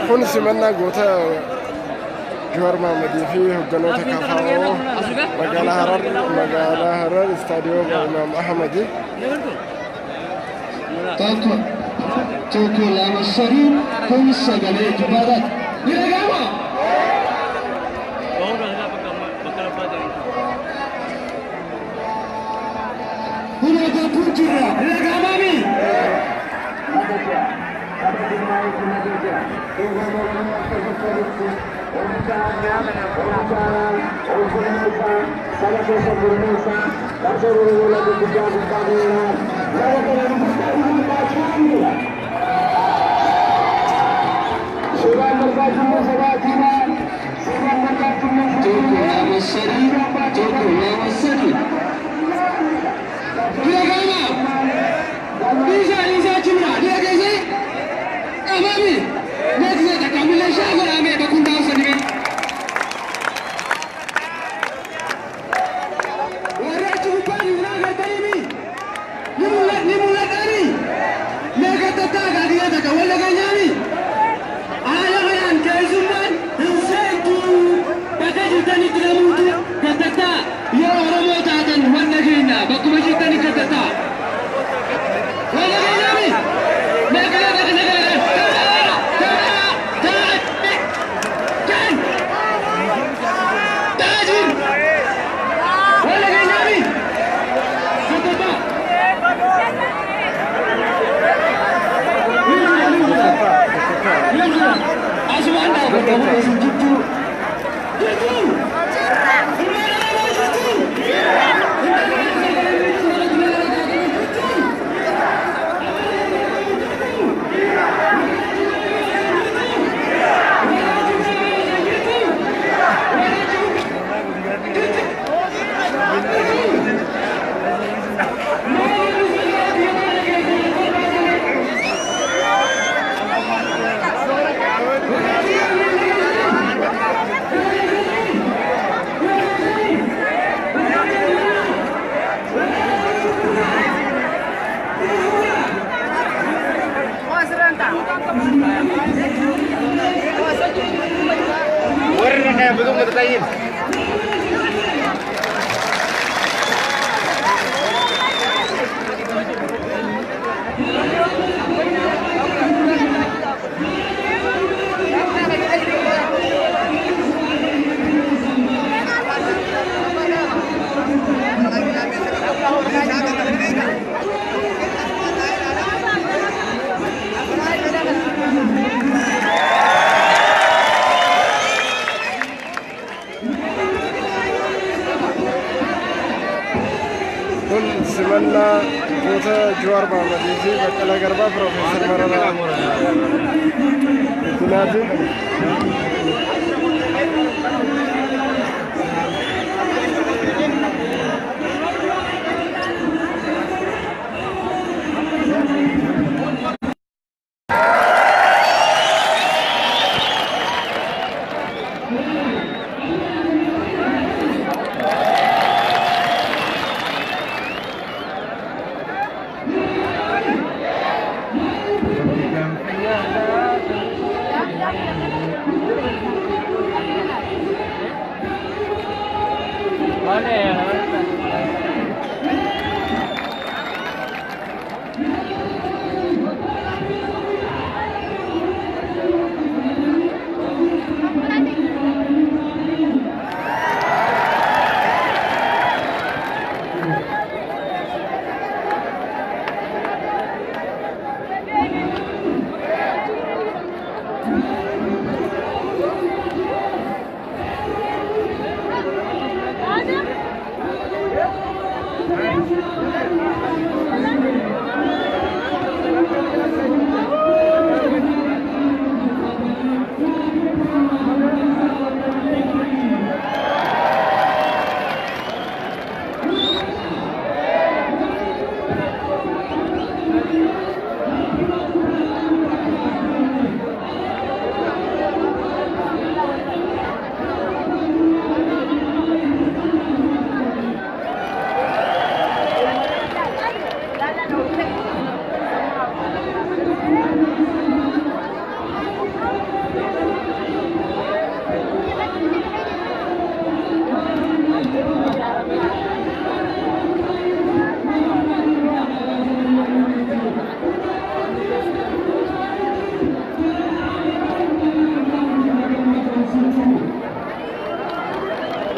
kun simannaa goota Jawar Mahmudii fi hogganoota KFO magaalaa Harar istaadiyoom Imaam Ahmadi Toko lama sari kun sagalee jibaadat ni dhaga'ama ورنا بدون متدين سمنا كوتا جوار محمد بقلا غربا بروفيسور مرنا تنادي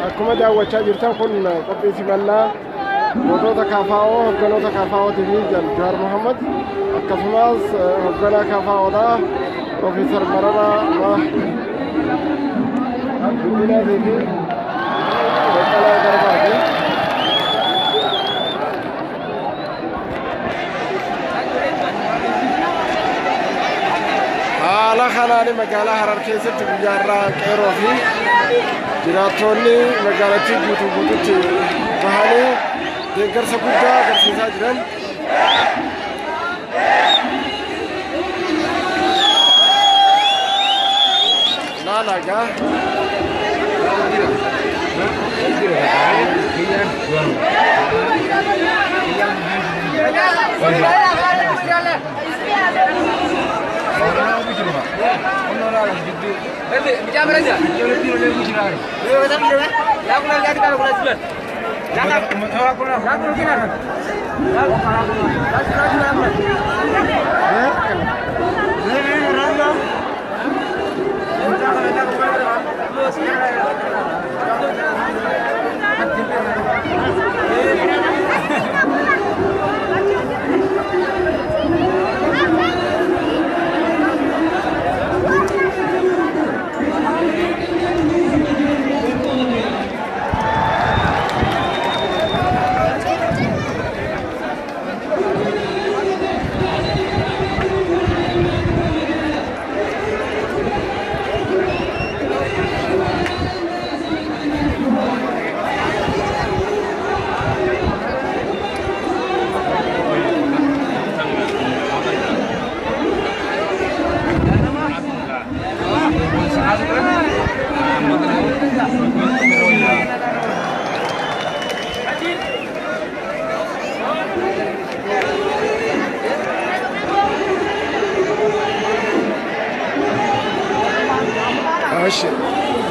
akkuma daawwachaa jirtan kun qophii simannaa Mootota KFO hogganoota KFOtii fi Jawaar Mohammad akkasumas hogganaa KFOdha Profeesar Mararaa Guddinaatii fi Baqqalaa Garbaati. Haala kanaan magaalaa Harar keessatti guyyaa irraa qeerroo fi jiraattonni magaalattii guutuu guutuutti bahanii deeggarsa guddaa agarsiisaa jiran. Laalagaa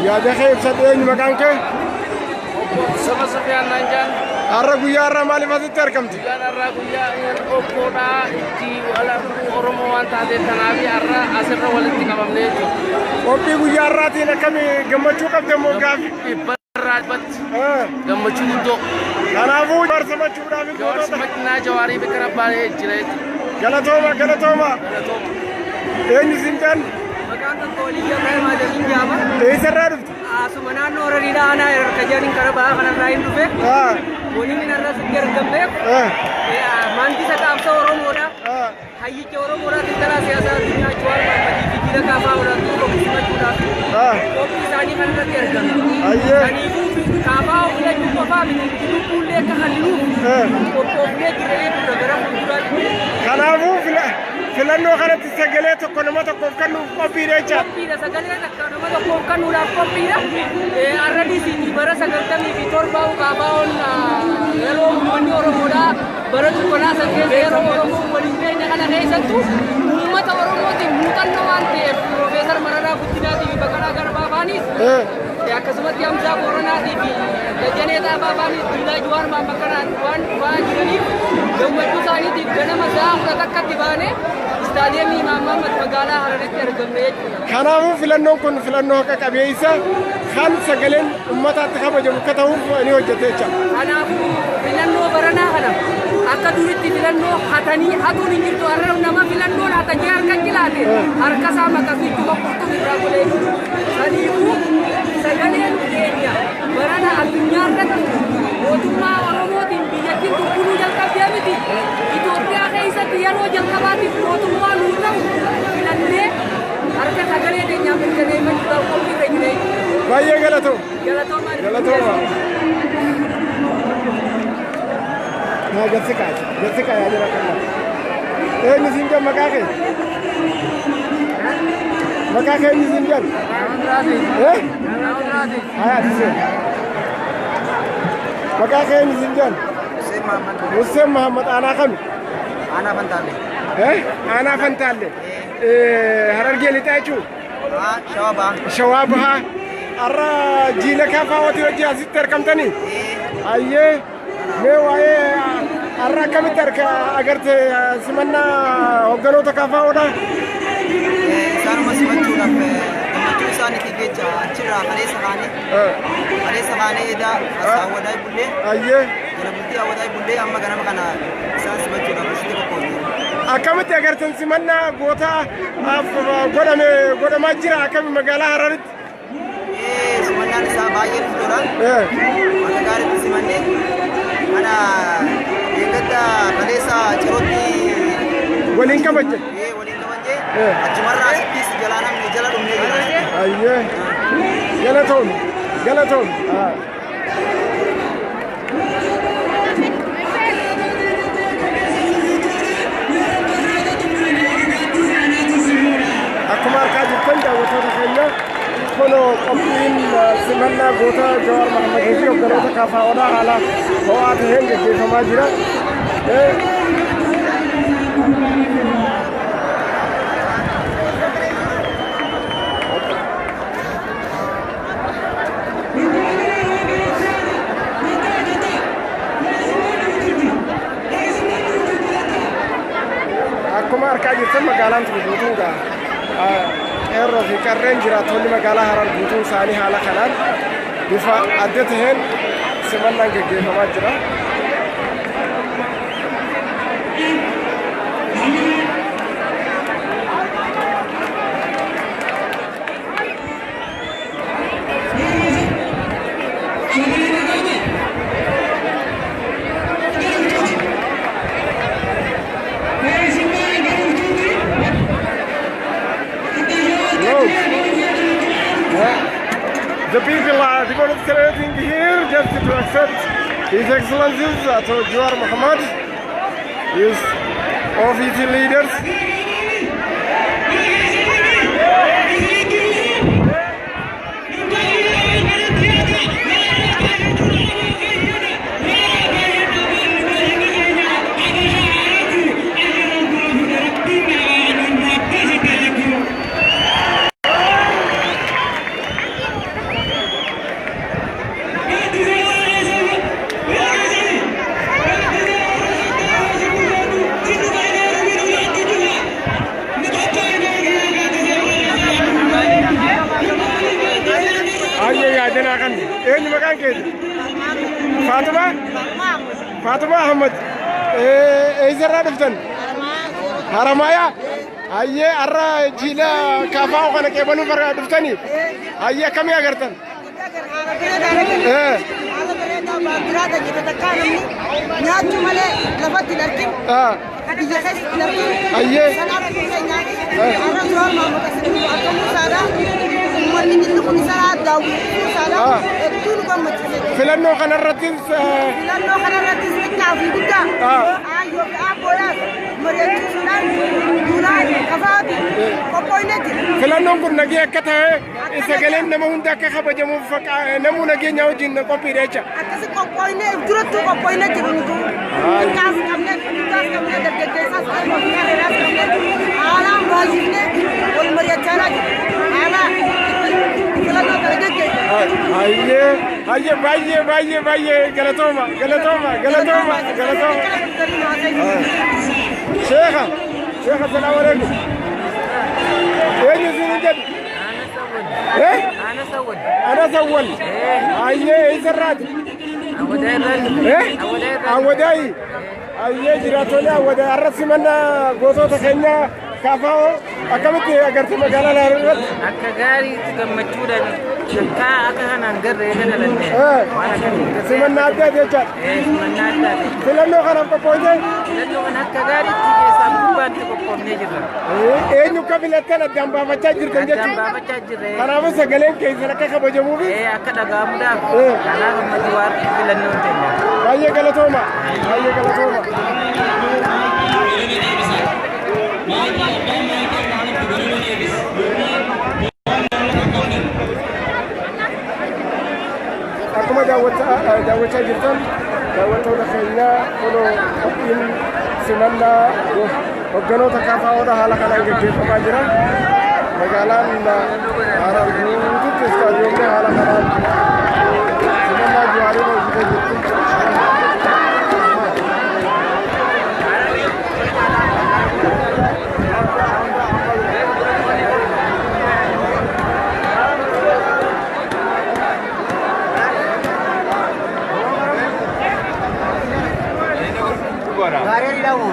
يا دخيل صدقني مكانك سما سفيان نانجان الرجويا الرمالي ما تتركمت الرجويا أوكودا تي ولا أورموان تادي تنابي الرا أسر ولدي كمان ليه أوكي جويا الراتي نكمي جمعتو كم تموكاف برات بات جمعتو دو أنا أبو برسمة شورا في جوار سمعنا جواري بكرة بالي جريت جلتوما إيه نسيمكان مكان تقولي يا ما جالين جاما إيه سرّرت سمعنا نور ريدا أنا كجارين كربا أنا راين روبه بوني من الناس كيرجمبه مانتي سكاب سورم ودا هاي كورم ودا تطلع سياسة دنيا جوار مانتي كذا كافا ودا تو بسمة ودا kopi sani kan kerja. Sani kapa udah cuma apa? Itu kuliah kehalu. Kopinya kira itu negara kultural. Kanamu filannoo kanatti sagalee tokko nama tokkoof kennuuf qophiidha jecha. Qophiidha sagalee tokko nama tokkoof kennuudhaaf qophiidha. Arradii siinii bara 97 kaabaa'oon yeroo uummanni Oromoodhaa bara Cuqqalaa keessa yeroo Oromoo waliin jireenya kana keessattuu uummata Oromootiin muuxannoo waan ta'eef Profeesar Mararaa Guddinaatii fi Baqqalaa Garbaafaaniis akkasumatti Hamzaa Booranaatii fi Dajanee Xaafaafaaniis Duulaa Jawaar Mohammadaan waan jiraniif gammachuu isaaniitiif ganama sa'a 11tti baanee istaadiyeemii Imaam Mahmad magaalaa Hararitti argamne jechuudha. Kanaafuu filannoon kun filannoo haqa qabeessa kan sagaleen uummataatti kabajamu akka ta'uuf ni hojjetee jira. Kanaafuu filannoo baranaa kana akka duritti filannoo hatanii hatuun hin jirtu har'a nama filannoon hatanii harka jilaate harka isaa maqasitti boqqotuuf irraa godhee jiru. Saniifuu sagaleen keenya barana addunyaa irratti mootummaa Oromootiin biyyattiin gurguruu jalqabdee miti. Itoophiyaa keessatti yeroo jalqabaatiif mootummaa nuu ta'u filannee harka sagalee keenyaa mirkaneeffachuudhaaf qophiirra jiree. Baay'ee galatooma. Galatooma. Jessica ya jira kana. Ni sinjan makake. Makake ni sinjan. Aya dise. Makake ni sinjan. Hussein Muhammad ana kami. Ana Fantale. Ana Fantale. Hararge litachu. Shawaba. Arra jila kafa wati wajhi asitter kamtani. Ayye. Me waye arra kamitti agarte simanna hogganoota KFOdha. Isaanuma simachuudhaaf gammachuu isaaniitiif jecha achirraa kaleessa kaanee edaa asxaawwadaa bullee Jala bultii hawwataa bullee amma ganama kana isaan simachuudhaaf asitti qophoofne. Akkamitti agartan simannaa goota godhamaa jira akkami magaalaa Hararitti? Simannaan isaa baay'ee guddoodha. Akka gaariitti simannee kana eeggadda kaleessa cirootti waliin kabajje. Waliin kabajjee achumarraa asittis jalaa namni jala dhumnee jira. Ayyee galatoon. Akkuma argaa jirtan daawwattoota keenya kunoo qophiin simannaa goota Jawaar Mohammadii fi hogganoota KFO'dhaa haala ho'aa ta'een gaggeeffamaa jira. Akkuma argaa jirtan magaalaan tuni guutuudha. Qeerroo fi qarreen jiraattonni magaalaa Harar guutuun isaanii haala kanaan bifa adda ta'een simannaan gaggeeffamaa jira. The people are demonstrating here just to accept His Excellency's Jawaar Mohammed, his OVT leaders. Fatima Ahmed, Ezra Duftan, Haramaya, Aye Arra Jila Kafa kana kebalu para Duftani, Aye kami agartan. Filannoo kanarrattis xiqqaa fi guddaa yookaan boolaas mari'achiisuudhaan duudhaan kafaati qophoofnee jira. Filannoon kun nagee akka ta'e sagaleen nama hunda akka kabajamuuf namuu nageenya wajjin qophiidha jecha. Akkasii qophoofnee durattuu qophoofnee jiru nuti. Xiqqaas qabnee guddaas qabnee dargaggeessaas qabnee haalaan baay'ifnee wal mari'achaa jira. Aye, baay'ee galatoma. Sheekha, salaamu alaikum. Eenyu siin jedhu? Ana Sawwal. Ayyee eessarraati? Awwadaayi. Ayyee jiraattonni Awwadaayi har'a simannaa gosoota keenyaa KFO akkamitti agartee magaalaa Harar irratti? Akka gaariitti gammachuudhaan shakkaa akka kanaan garree kana lannee waan akkamitti simannaa addaati jechaadha. Simannaa addaati. Filannoo kanaaf qophoofne? Filannoo kana akka gaariitti keessaa gubbaatti qophoofnee jirra. Eenyu akka filattan addaan baafachaa jirtan jechuudha. Addaan baafachaa jirre. Kanaafuu sagaleen keessan akka kabajamuufi? Akka dhaga'amuudhaaf. Kanaaf ammatti waan filannoon teenya. Baay'ee galatooma. Akkuma daawwachaa jirtan daawwattoota keenya kunoo qophiin simannaa hogganoota KFO'dhaa haala kanaan gaggeeffamaa jira. Magaalaan Harar guutuutti istaadiyoomni haala kanaan simannaa Jawaariin hojjetee jirti. Gaariin dhawu.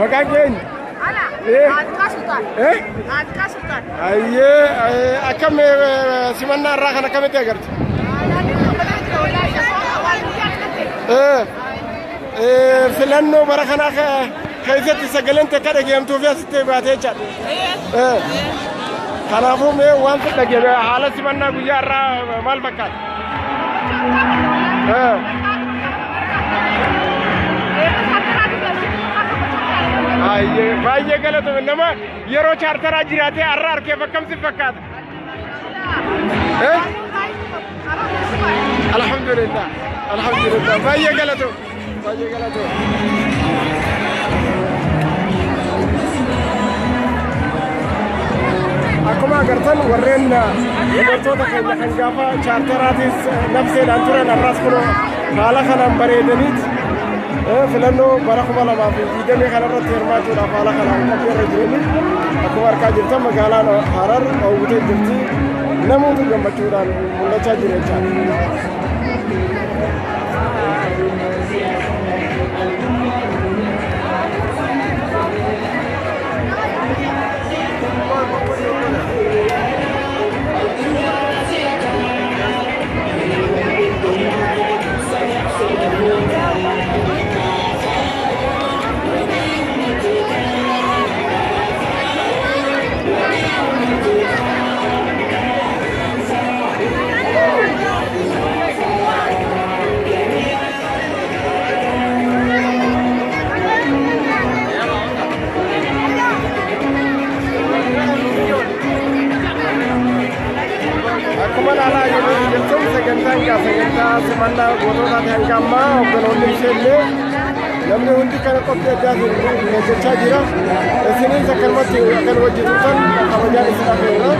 Magagen. Ala. Adka Sultan. Adka Sultan. Ayye akam simanna rakhana kamete agart. Filanno barakana khaizati sagalente kada gem to fiya sitte baate chat. Khanafu me wan ta ge hala simanna guyara mal bakat. Ayye baay'ee galatoome nama yeroo chaartaraa jiraatee har'a harkee bakkamsi fakkaata. Alhamdulillah alhamdulillah baay'ee galatoome baay'ee galatoome. Akkuma agartan warreen dubartoota keenya kan gaafa chaartaraatis nafseedhaan turan har'as kunoo haala kanaan bareedaniiti. Filannoo bara 2020 kanarratti hirmaachuudhaaf haala kanaan qophiirra jiranii akkuma argaa jirtan magaalaan Harar hawwitee jirti namoota gammachuudhaan mul'achaa jira jechaadha. Akkuma ilaalaa jirtan sagantaa simannaa gootota hangammaa hogganoonni isheenillee namni hundi kana qophii addaatiin hojjechaa jira. Isinis akkanumatti akkan hojjetuutan kabajaan isin hafeera.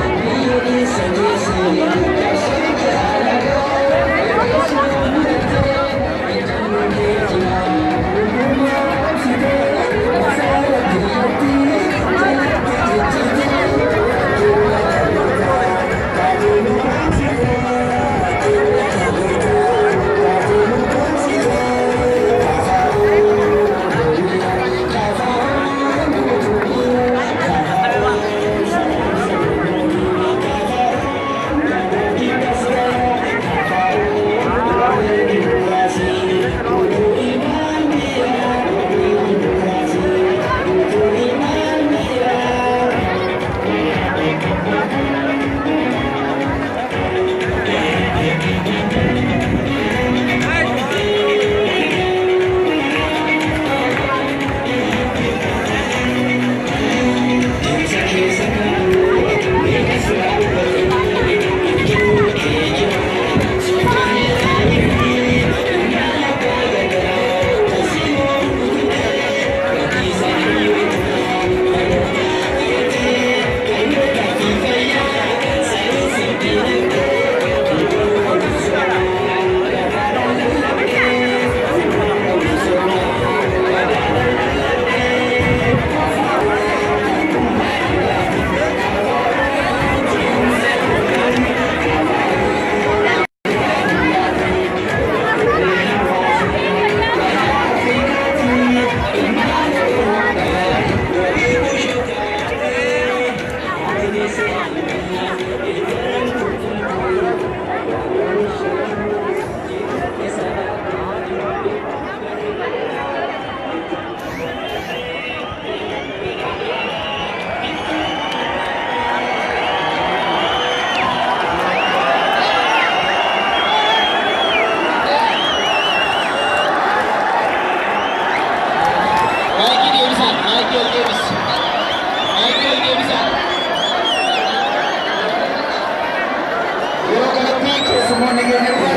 Semua negara-negara,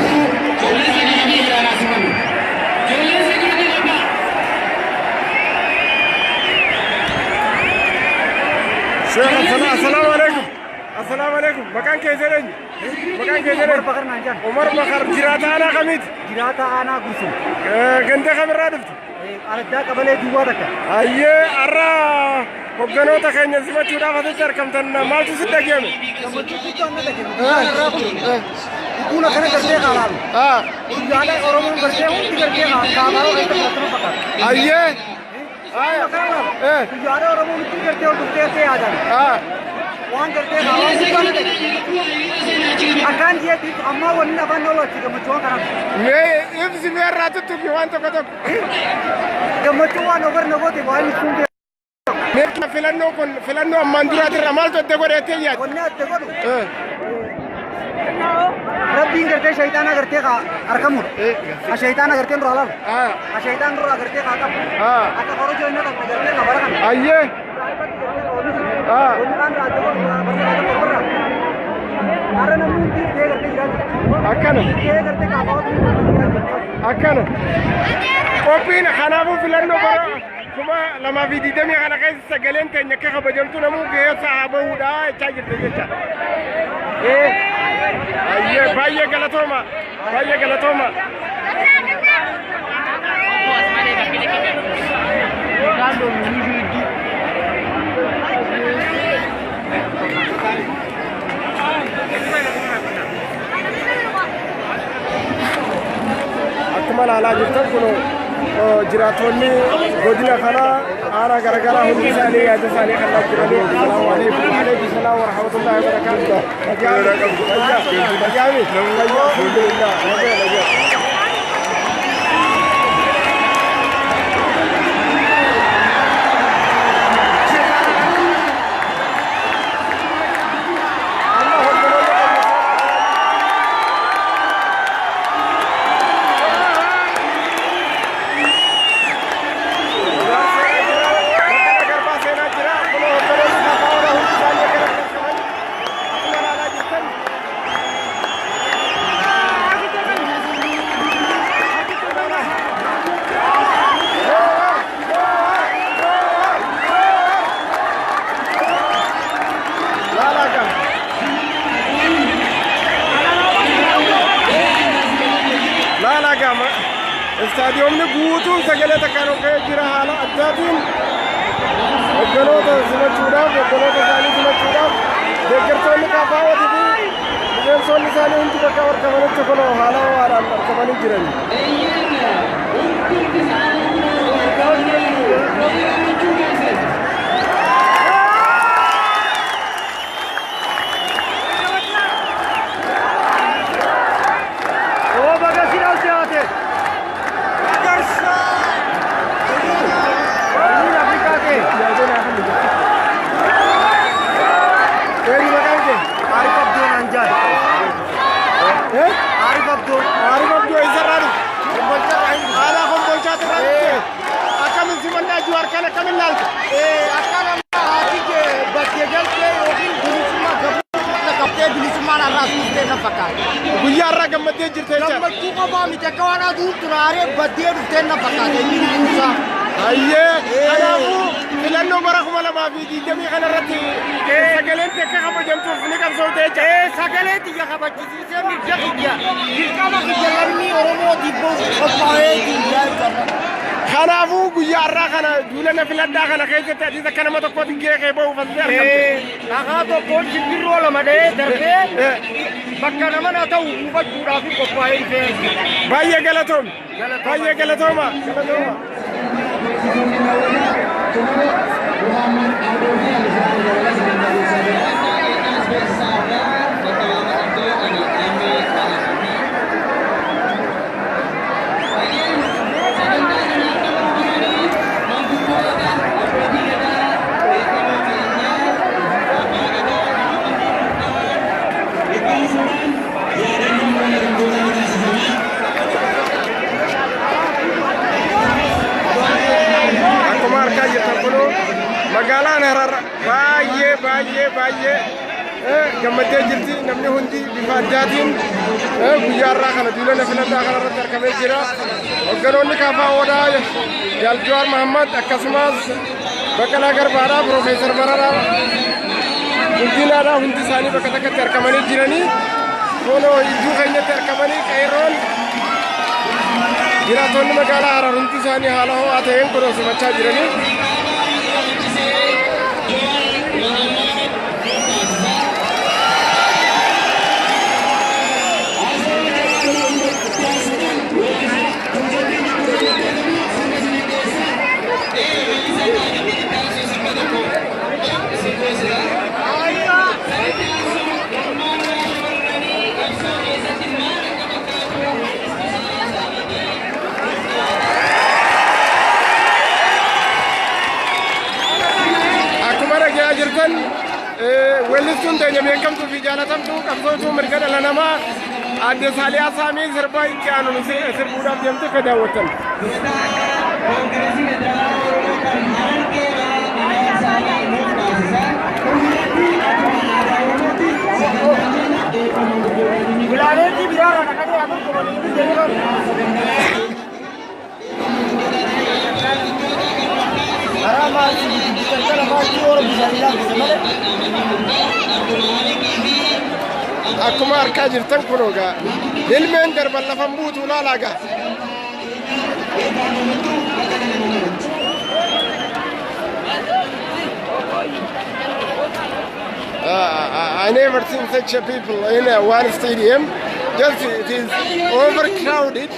jodoh saya nak habis dah nak semua. Jodoh saya nak habis. السلام عليكم. السلام عليكم. مكان كيزرين. مكان كيزرين. عمر بكر جراتا أنا خميد. جراتا أنا قسم. كنت خبر رادفت. على ذاك بلد دوارك. أيه أرى. وقناة تخيل نسمة شورا فتشر كم تنا مال تسد كيامي. كونا كنا करते खाला ज़्यादा औरों करते हैं उनकी करते खाला और एक मतलब पका आइए ज़्यादा औरों उनकी करते और दुखते से आ जाए वहाँ करते खाला अकान जी थी अम्मा वो नहीं अपन लोग अच्छी कमचुआ करा मैं इस समय रात तक क्यों तो कतो कमचुआ नोकर नगो थी वहाँ निकूं मैं फिलहाल मंदुरा तेरा माल तो देखो रहते हैं यार वन्ने देखो रब्बी करते शैताना करते का अरकम शैताना करते रोला शैतान रोला करते का आता करो जो इन्हें करते ना बड़ा आइए उनका राजू को बरसात अरे नमून की ये करते अक्कन ये करते का बहुत अक्कन ओपीन खाना वो फिलहाल नो बड़ा cuma lama video demi anak saya segalen tanya ke kabar tu namu ke sahabat udah cair terjeja. Aye, bayi galatoma. Akmal ala juta kuno. جراتوني godina kana ana garagara hundi sali adu sali khalla jirani assalamu alaykum wa alaykum assalam wa rahmatullahi wa barakatuh ajami alhamdulillah stadium ni guutu sagale takano ke jira hala addatin gano to sima chuda gano to sali sima chuda degar to ni ka bawa didi degar so ni sali unti ka kawar kamane chokono hala wara kamane jirani Guyarra gammadee jirte jecha gammachuu qofaa miti akka waan aduu turaaree baddee dhuftee na fakkaate inni kuusaa ayyee kanaafuu filannoo bara 2020 kanarratti sagaleen akka kabajamtuuf ni qabsoofte jecha sagalee xiyya kabachiisee mirga xiyya dirqama xiyya lammii oromootiif qophaa'ee xiyyaa jirra kanaafuu guyyaarraa kana duulana filadhaa kana keessatti adiis akka nama tokkootiin geekee ba'uuf as argamte dhagaa tokkoon simbirroo lama dha'ee darbee bakka nama na ta'u hubachuudhaaf qophaa'ee dhufee baay'ee galatooma magaalaan Harar baay'ee gammadee jirti namni hundi bifa addaatiin guyyaarraa kana duulana filataa kanarratti argamee jira hogganoonni kaafaa odaa Jaal Jawaar Mohammad akkasumas Baqqalaa Garbaadhaa Profeesar Mararaa guddinaadha hundi isaanii bakka takkatti argamanii jiranii kunoo iddoo keenyatti argamanii qeerroon jiraatonni magaalaa Harar hundi isaanii haala ho'aa ta'een kunoo simachaa jiranii. Weellistuun teenya beekamtuu fi jaalatamtuu qabsootuu mirga dhala namaa Aadde Saaliyaa Saamii sirbaa itti aanuun sirbuudhaaf deemte akka daawwattan. Akkuma harkaa jirtan kunoo gaa ilmeen darban lafan buutu ilaalaa gaa. I never seen such a people in one stadium. Just it is overcrowded.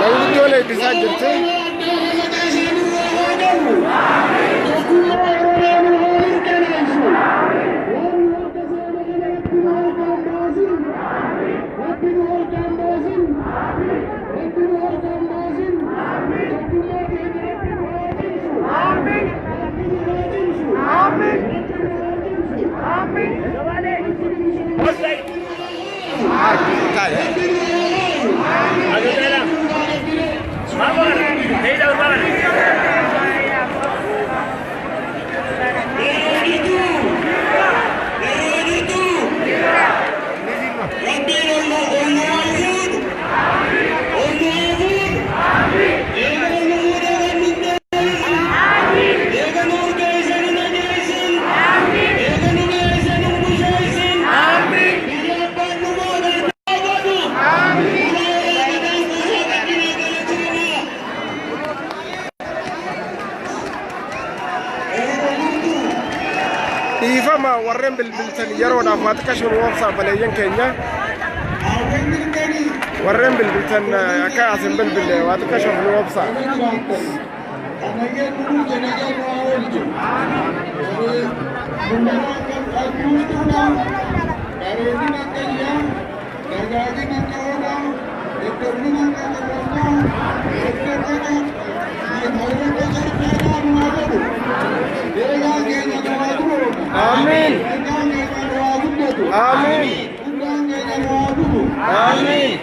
Manguddoon eebbisaa jirti. Ifama warren bilbiltan yeroodhaaf waa xiqqashuun woobsaa baleeyyan keenya warren bilbiltan akka asin bilbille waa xiqqashuun woobsaa. Amin. Amin. Amin.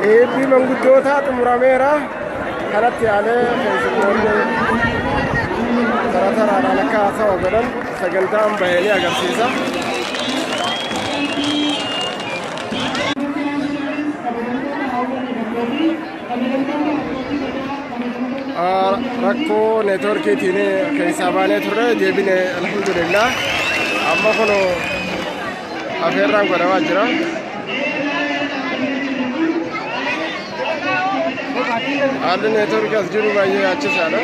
eebbi manguddootaa xumurameera kanatti aanee keessummoonni taraadhaan akka haasawa godhan sagantaan bahanii agarsiisa. rakkoo neetworkiitiin keessaa baanee turre deebine alhamdulillah amma kun afeerraan godhamaa jira. haalli neetworkii as jiru baay'ee yaachisaadha.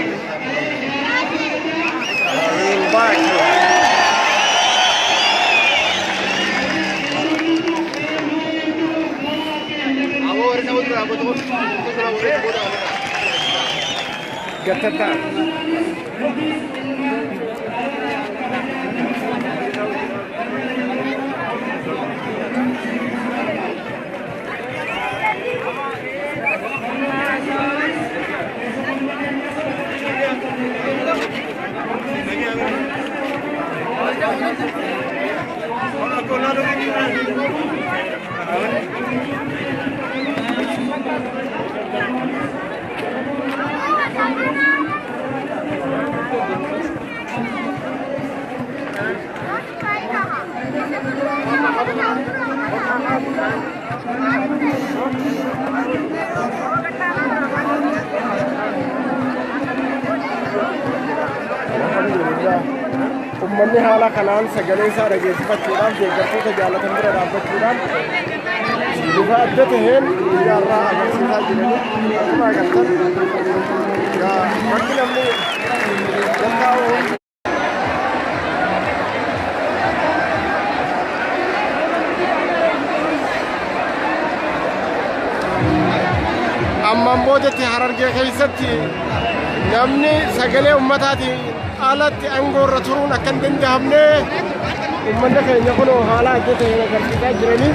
Gatata. ummanni haala kanaan sagalee isaa dhageessifachuudhaaf deeggartoota jaalatan bira dhaabbachuudhaan bifa adda taheen biyyaarraa agarsiisaa jiranii akkuma agartan bakki namni dandaa'u ammaan boodatti Harargee keessatti namni sagalee ummataatiin alatti aangoorra turuun akka hin danda'amne ummanni keenya kun haala adda ta'een agarsiisaa jiranii.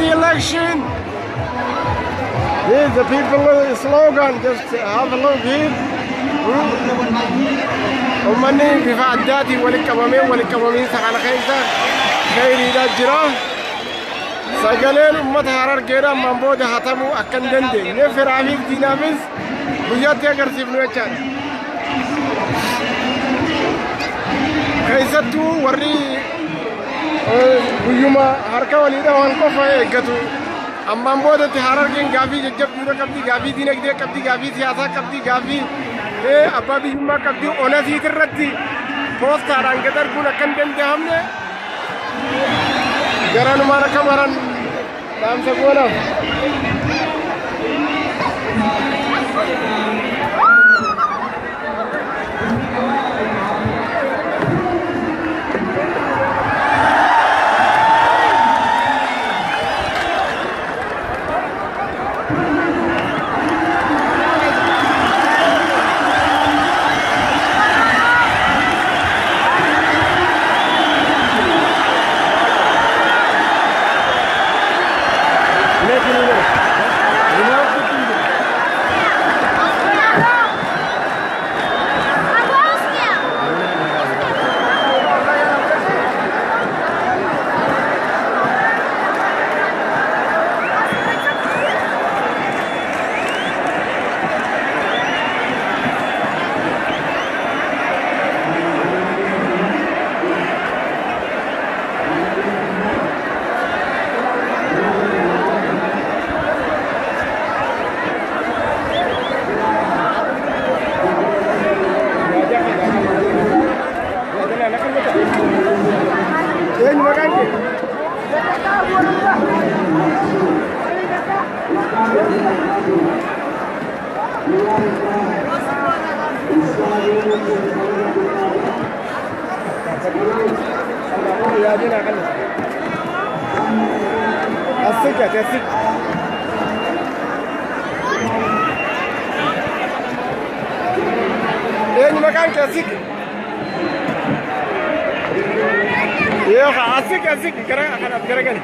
The election. Here's the people slogan. Just have a look here. Ummanni bifa addaatiin walitti qabamee sakana keessa khayriidhaa jira. Sagaleen uummata Harargeedhaa ammaan booda hatamuu akka hin dandeenye firaafis diinaafis guyyaatti agarsiifnu jechaadha. Keessattuu warri guyyuma harka waliidha waan qofa eeggatu ammaan boodatti Harargeen gaafii jajjabduudha qabdi, gaafii diinagdee qabdi, gaafii siyaasaa qabdi, gaafii abbaa biyyummaa qabdi. Onasiit irratti poostaadhaan gad arguun akka hin danda'amne garanumaan akka maran dhaamsa goonaaf. kana na kan mata ni makan ke ya dina kan asik ya asik ni makan ke asik ya asik asik kira akan kira kan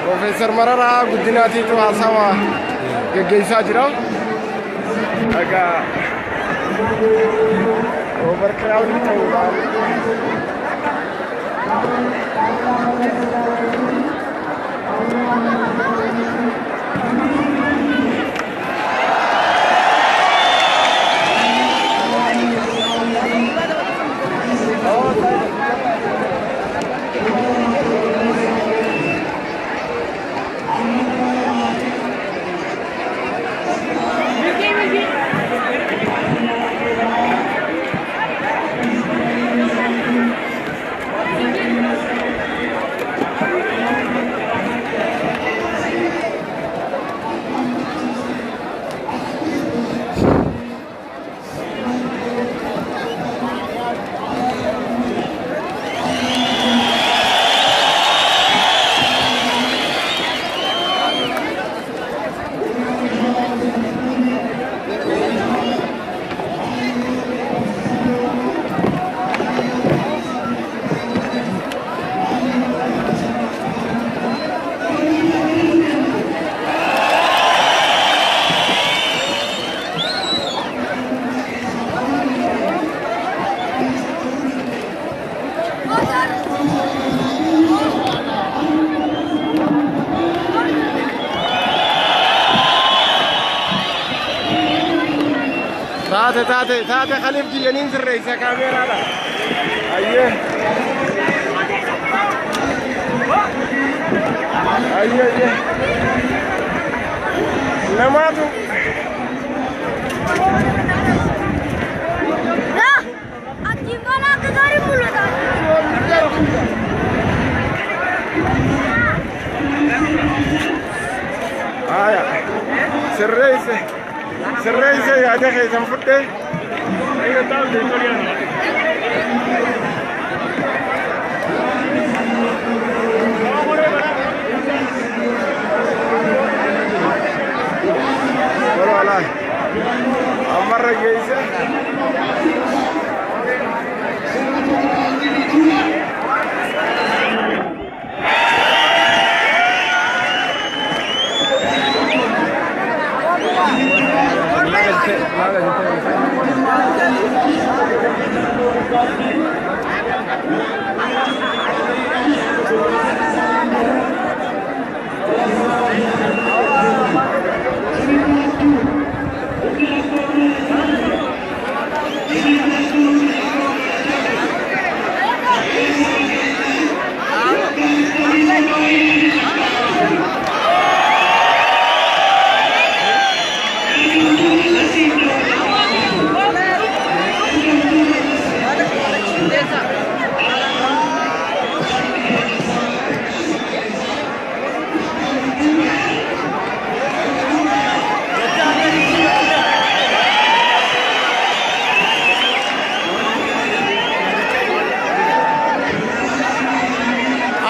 Profesor Marara Guddinati itu asawa geggeessaa jira agak overcrowded ta'uudhaan taate Khalif Jiyaniin sirreessa kaameeraadha. Ayyee. Ayyee. Namaatu. Ati malah kegari mulut. Aya. Sirreessa yaada keessan fudhee. Voilà. Amarra geise.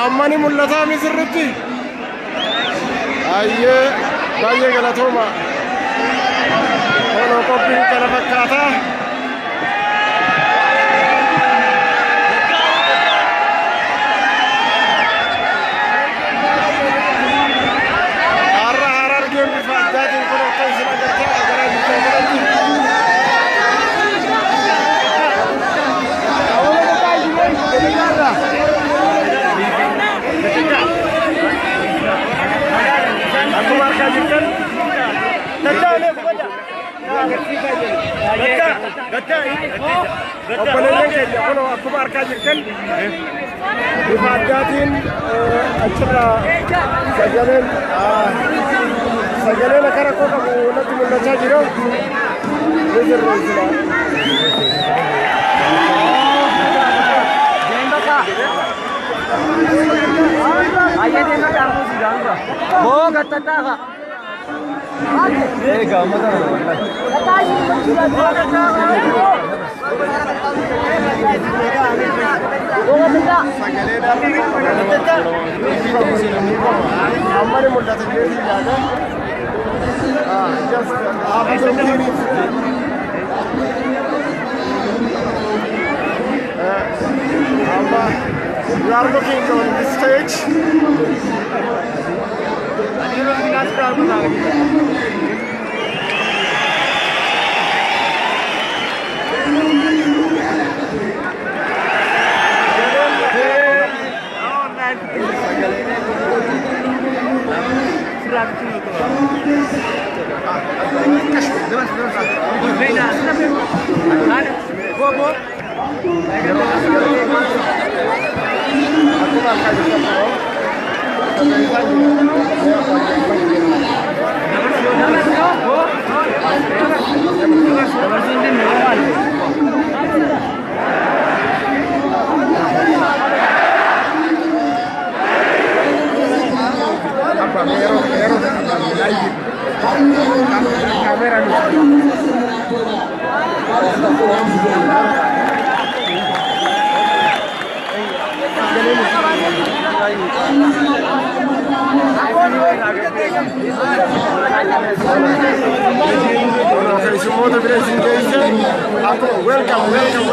Ammani mul'ataa misirritti baay'ee galatooma kono qophiin kana fakkaata har'a argeen bifa addaatiin kun akka isin agartaa gara bifa Gata, بفاداتين أشرا سجلين كركو ونتم النتاجرو نزل رئيسنا आइए देना डालू सी जाऊंगा वो गत्ता का ये गांव में हमारे मुंडा से ले जाएगा जस्ट आप we are looking on the stage.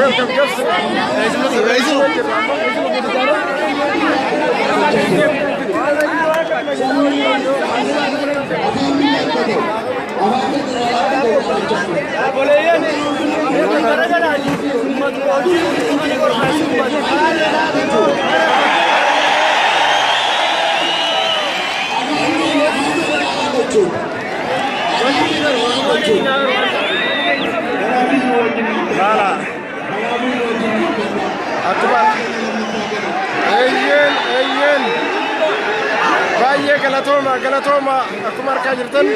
Welcome. Galatoma, Akumar Kajirtan.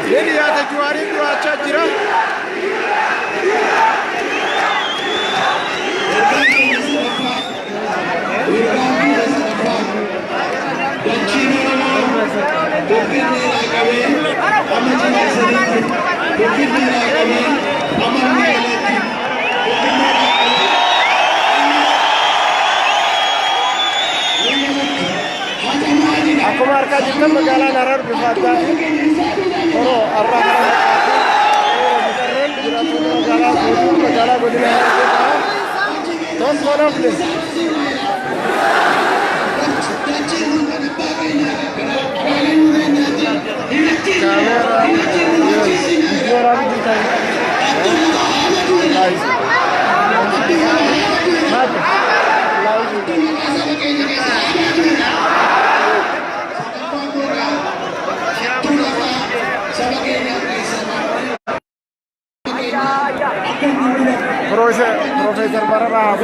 Ini ada juari dua cacira. Akumar Kajirtan magala narar bifada. Oro arrah magala godina. Don't go off this. Profesor Barara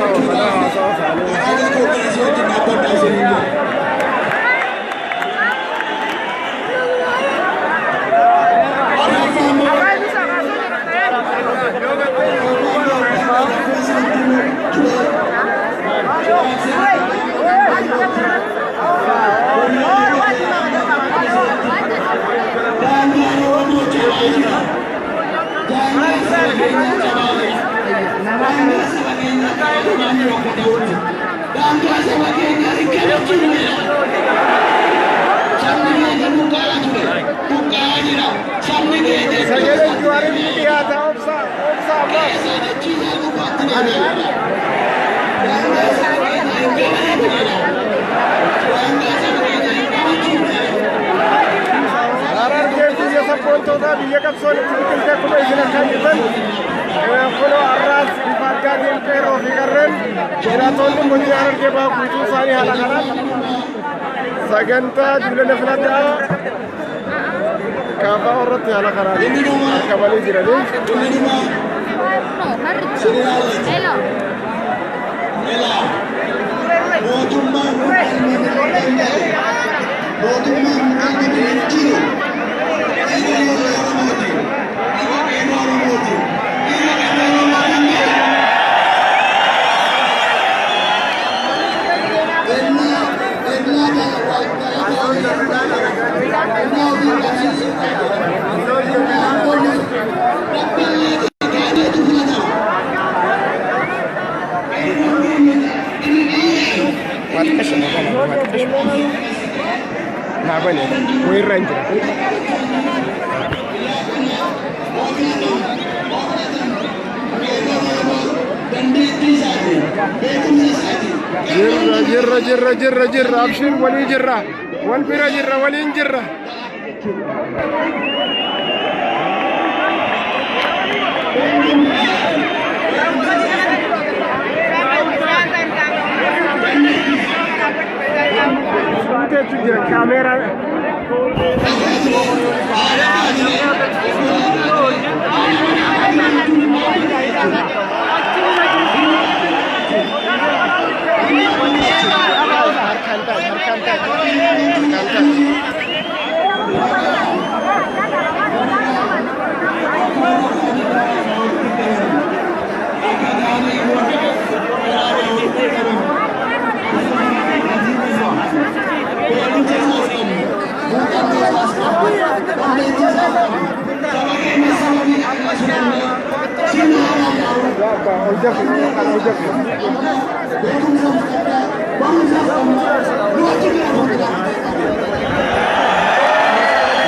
Saganta Julian Fernanda Kava Orot ala Karani Kamali Jirani Hello. جرة أبشر ولي جرة والبرا جرة ولين جرة كاميرا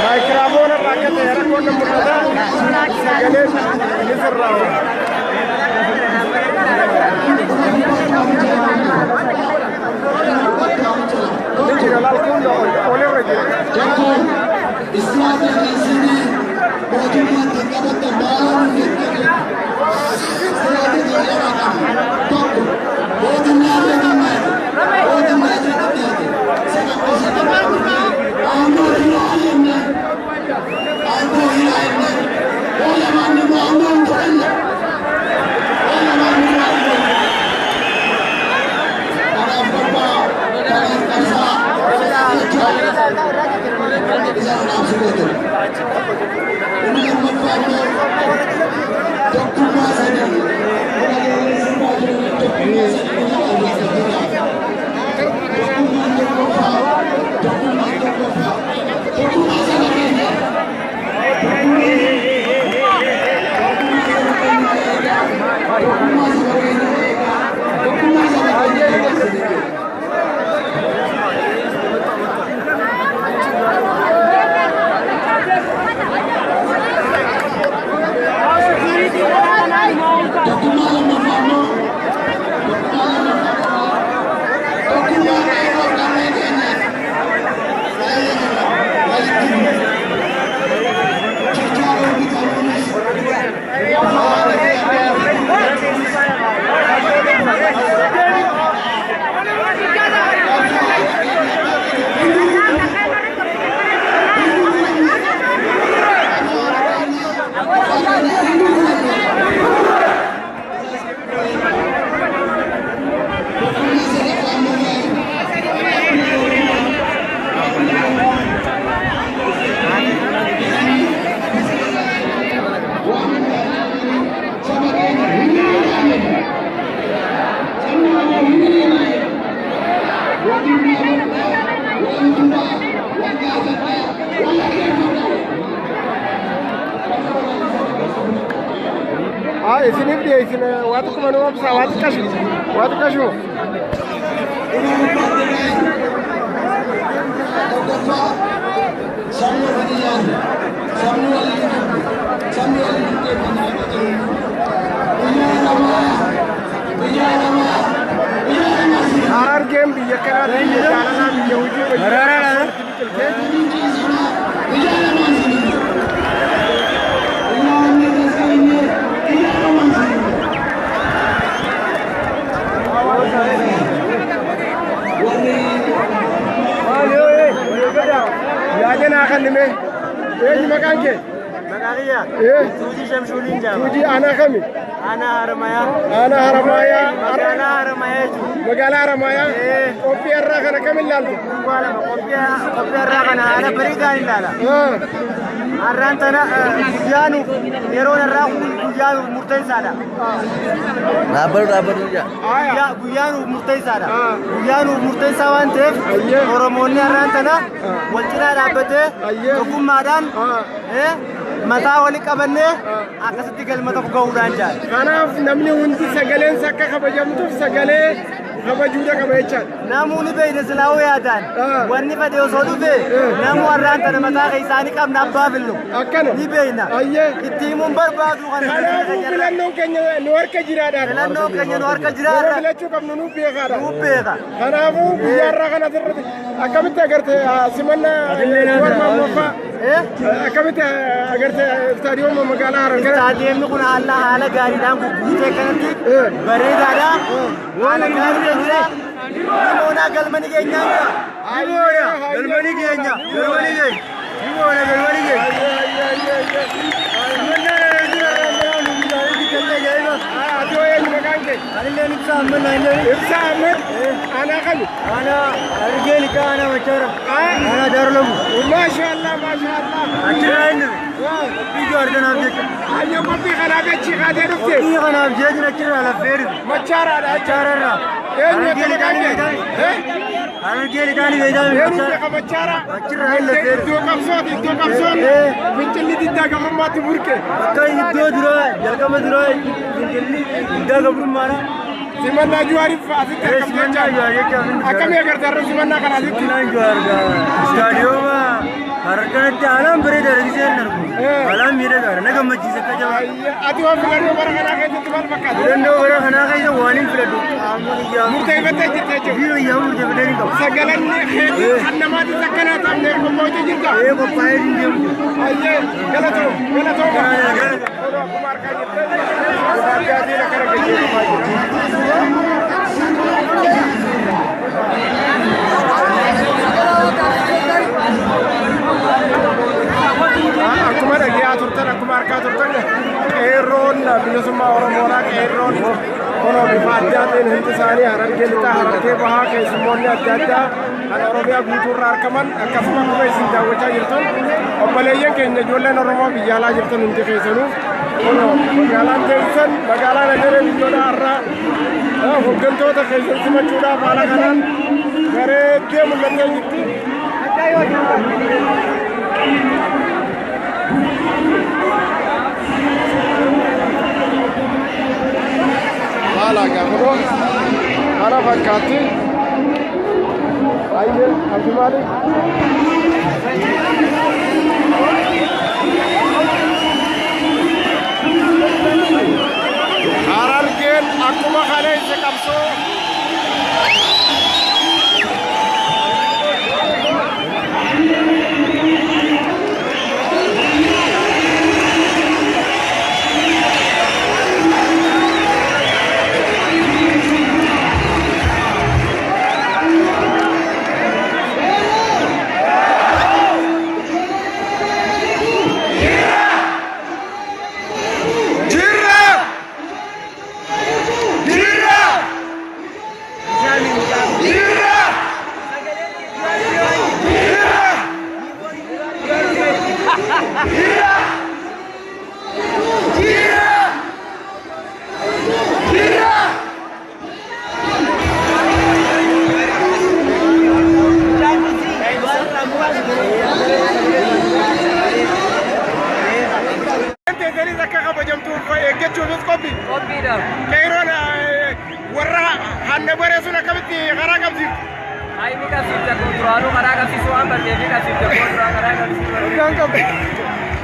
مايكروفون الراكت يركون المرادة سجلين نزر راو نجي لال كون أولي رجل isini bide isini watu kumanu wapsa watu kashu RR game भी ये करा रही है जाना भी यहूदी यादें ना करने में ये मकान के मकानिया ये तुझी शमशुलीन जा तुझी आना कमी Ana Haramaya. Ana Haramaya. Magala Haramaya. Magala Haramaya. Kopi arra kana kamil lal. Wala kopi arra kana ana beriga indala. Arrantana Guyanu Yeron arra Guyanu murtai sada. Rabar ya. Ya Guyanu murtai sada. Guyanu murtai sawan tef. Oromoni arrantana walchina dabate. Hukumadan mata wali qabanne akkasitti galmata gowdaan jaa. Kanaaf namni hundi sagaleen sakka kabajamtuuf sagalee kabajuudha qaba jechaan. Namni beeyne silaawu yaadaan wanni fedhe osoo dhufe namu arraantana mataa keessaanii qabna abbaa fillu. Akkana. Ni beeyna. Itti himuun barbaadu kana. Kanaafuu filannoon keenya nu harka jiraadha. Filannoon keenya nu harka jiraadha. Filachuu qabnu nu beekaadha. Nu beeka. Kanaafuu guyyaarraa kana sirriitti akkamitti agarte simannaa warma moofaa akkamitti agarte istaadiyooma magaalaa Harargee. Istaadiyoomni kun haala gaariidhaan guutee kanatti bareedaadha. Haala gaariidha. Limoona galmani keenya. Limoona galmani keenya. Galmani keenya. Limoona galmani keenya. Ibsa Ahmed. Ana kami. Ana Argeli ka ana machara. Ana darlamu. Mashallah, mashallah. Achira inne. Bijo ardana abjek. Ayo kopi kana bechi khade dufte. Kopi kana abjek na chira la feri. Machara da chara ra. Argeli kani. Argeli kani veda. Machara. Achira ille feri. Do kapsot. Minchilli didda gammat burke. Kai do dura, jalgama dura. Minchilli didda gamrumara. Simana juari fasit simana juari akami agar taruh simana kan adik simana juari stadium Harargee alam bereda di sana alam mirip ada naga masjid saja atu filanno barang anak itu tumal pakai filanno barang anak itu warning filanno murtei betul jadi video yang murtei betul ni sagalan ni karena mati sakana tamne mau jadi tak kau payah ni aye kalau tu kumar kaji jadi nak kerja Akkuma dhagaa turtan akkuma harkaa turtan qeerroon bilisummaa Oromoodhaa qeerroon kunoo bifa addaatiin hundi isaanii Harargee lixaa Harargee bahaa keessummoonni adda addaa kan Oromiyaa guutuurraa argaman akkasuma akkuma isin daawwachaa jirtan obboleeyyan keenya ijoolleen Oromoo biyya alaa jirtan hundi keessanuu kunoo magaalaan teessan magaalaa Nagalee biyyoodhaa irraa hooggantoota keessan simachuudhaaf haala kanaan bareeddee mul'attee jirti. Hala gafuro, hala fakkaatti. Ayyee abdimaali. Harargeen akkuma kaleessa qabsoo.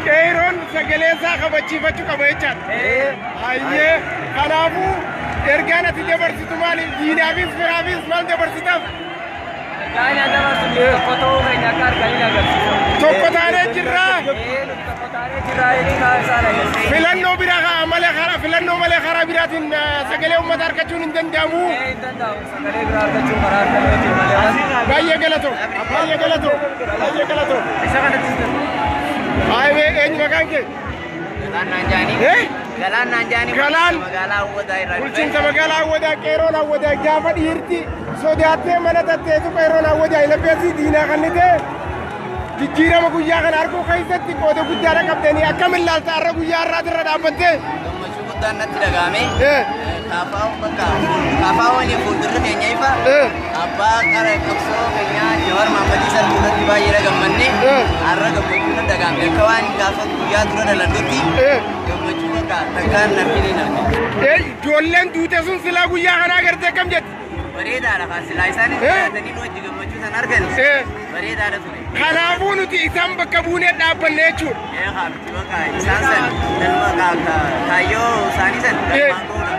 Qeerroon sagalee isaa kabachiifachuu qaba jechaadha. Ayyee kanaafuu ergaan ati dabarsitu maali? Diinaafis firaafis maal dabarsitaaf? Ergaan dabarsitu tokko ta'uu keenya akka arganii agarsiisa. Tokko taanee jirra. Tokko taanee jirra jedhanii filannoo biraa filannoo malee karaa biraatiin sagalee uummata argachuun hin danda'amu. Hin danda'amu sagalee biraa argachuun karaa argachuun malee. Baay'ee galatoo. Isa kanatti. Aayee eenyu maqaan kee? Naan jaani. Galaan naan jaanii magaalaa Awwadaa irraa dhufe. Bulchiinsa magaalaa Awwadaa qeeroon Awwadaa gaafa dhiirti sodaattee mana tatteetu qeeroon Awwadaa ilabbeessi diinaa kan ni ta'e jijjiirama guyyaa kana arguu keessatti qooda guddaadha qabdanii akkamiin laalta har'a guyyaa har'aatirra dhaabbattee. Gammachuu guddaan natti dhagahame. Kaafaa waliin fuuldurri keenya ifa. Abbaa qara qabsoo keenyaa Jawaar Maammadii sarbuudatti baay'ee gammanne. Har'a gammachuu na dhagahame akka waan gaafa guyyaa dura dhaladhutti gammachuu bakka takkaan narfini narfini. Ijoolleen duute sun silaa guyyaa kana agartee akkam jetti. Bareedaadha kan silaa isaan yaadanii nu wajji gammachuu san argan. Bareedaadha ture. Kanaafuu nuti isaan bakka buunee dhaabbanne jechuudha. Haabti bakka isaan san dalma kaayyoo isaanii san dalmaan goona.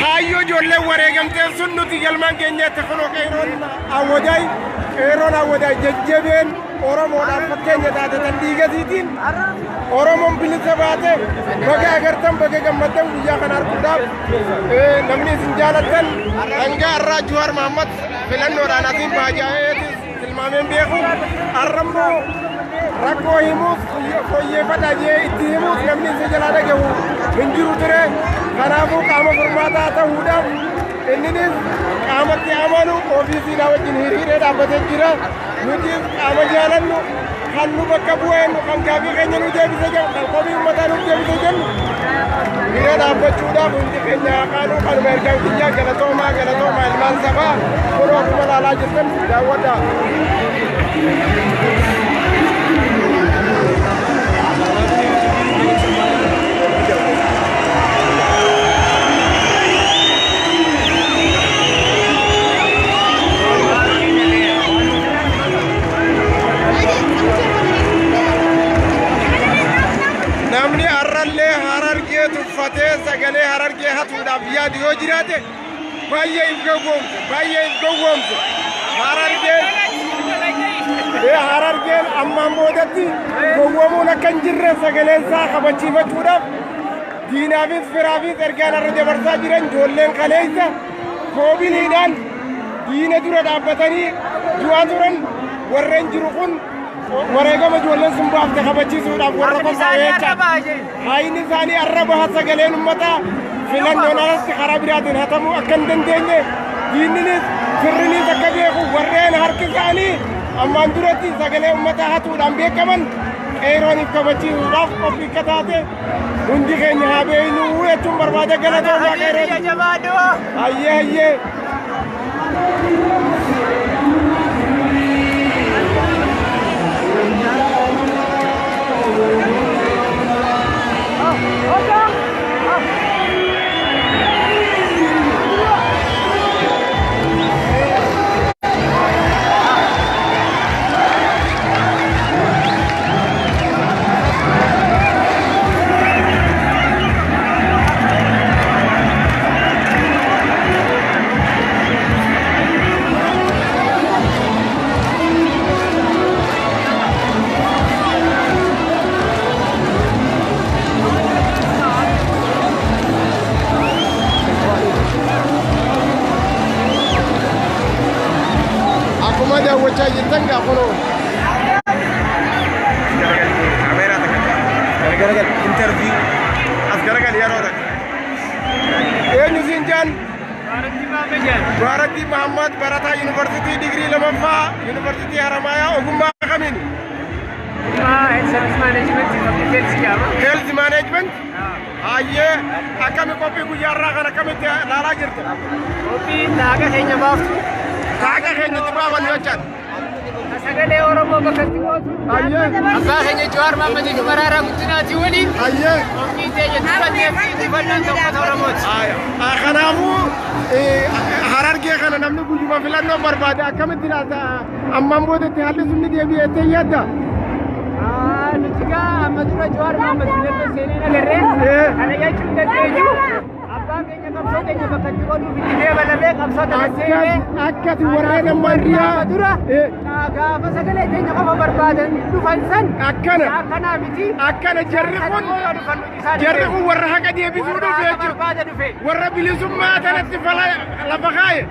Kaayyoo ijoolleen wareegamteen sun nuti galmaan keenyatti kunoo qeeroon Awwadaa jajjabeen Oromoodhaaf fakkeenya taatatan dhiigasiitiin Oromoon bilisa baate baga agartan baga gammaddan guyyaa kana arguudhaaf namni isin jaalattan hanga har'aa Jawaar Mahammad filannoodhaan asiin baajaa'eetis tilmaameen beeku har'ammoo rakkoo himuuf fooyyeffadhaa jee itti himuuf namni isa jalaa dhagahu hin jiru ture. Kanaafuu qaama furmaataa ta'uudhaaf inninis qaamatti amanu ofiisiidhaa wajjin hiriiree dhaabbatee jira. Nuti qaama jaalannu kan nu bakka bu'eennu kan gaafii keenya nu deebise jennu kan komii uummataa nu deebise jennu hiriiree dhaabbachuudhaaf hundi keenya qaanuu kanuma ergaan kiyyaa galatoomaa ilmaan sabaa kunoo akkuma ilaalaa jirtan daawwadhaa. Namni har'allee Harargee tuffatee sagalee Harargee hatuudhaaf yaadu yoo jiraate baay'ee if gowwoomse. Harargeen ammaan boodatti gowwoomuun akka hin jirre sagaleen isaa kabachiifachuudhaaf diinaafis firaafis ergaan har'a dabarsaa jiran ijoolleen kaleessa koobiliidhaan diina dura dhaabbatanii du'aa turan warreen jiru kun wareegama ijoolleen sun baafte kabachiisuudhaaf warra qophaa'ee jecha haayini isaanii har'a baha sagaleen uummataa filannoon alatti karaa biraatiin hatamuu akka hin dandeenye diinninis firrinis akka beeku warreen harki isaanii ammaan duratti sagalee uummataa hatuudhaan beekaman qeerooniif kabachiisuudhaaf qophii akka taate hundi keenya haa beeknu jechuun barbaada galatoomaa qeeroon. Hayyee. daawwachaa jirtan gaafa garagal interview as garagal yeroo eenyu Zinjaan Baratti Muhammad Barataa University degree lamaffaa University Haramaya ogummaa kamiin health management ayyee akkami qophii guyyaarraa kana akkamitti laalaa jirta qophii taaqa keenya baaftu taaqa keenyatti baafan jechaan sagalee Oromoo bakka itti gootu ayyee abbaa keenya Jawaar Mahammadiif Maraaraa Guddinaatii waliin ayyee qophii teenya dubbatee fi dubbannoon tokko Oromooti kanaafuu Harargee kana namni guyyuma filannoo barbaade akkamitti laata ammaan boodatti haalli sunni deebi'eettee yaadda nutika Ahmadura Jawaar Mahammad filannoo seenee agarree kana jechuun dandeenyu abbaan keenya qabsoo keenya bakka itti godhuuf itti deebalamee qabsoo kana seenee akkati warreen ammaan riyaa dura gaafa sagalee keenya qofa barbaadan dhufan san akkanaa miti akkana jarri kun warra haqa deebisuu dhufe jechuudha warra bilisummaa tanatti lafa kaaye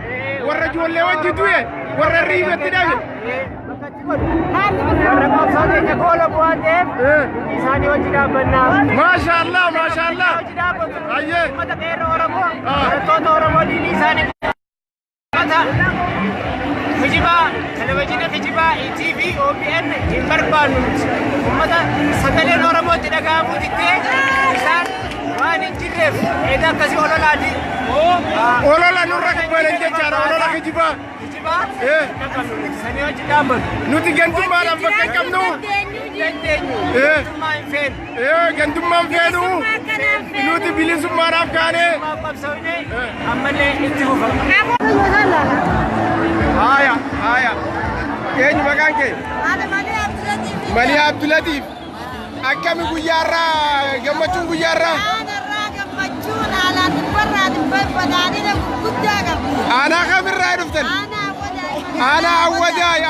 warra ijoollee wajji du'e warra riifatti dhabe ما شاء الله ما شاء الله ايه Hijiba, televizyiin hijiba, TV, OBN, hin barbaannu. Uummata sagaleen Oromooti dhaga'amuu diddee isaan waan hin jirreef eeda akkasii ololaati. Olola nurra kubbaleen jechaadha olola hijibaa. Hijibaa? Sanii hojii dhaabbatu. Nuti gantummaadhaan bakka hin qabnu. Dandeenyu. Gantummaa hin feenu. Gantummaa hin feenu. Nuti bilisummaadhaaf kaane. Qabsoofne ammallee itti fufa. Haya, haya. Eenyu maqaan kee? Mali Abdulatif. Akkami guyyaarraa gammachuun guyyaarraa? Aanaa kamirraa dhuftan? Aanaa awwadaay.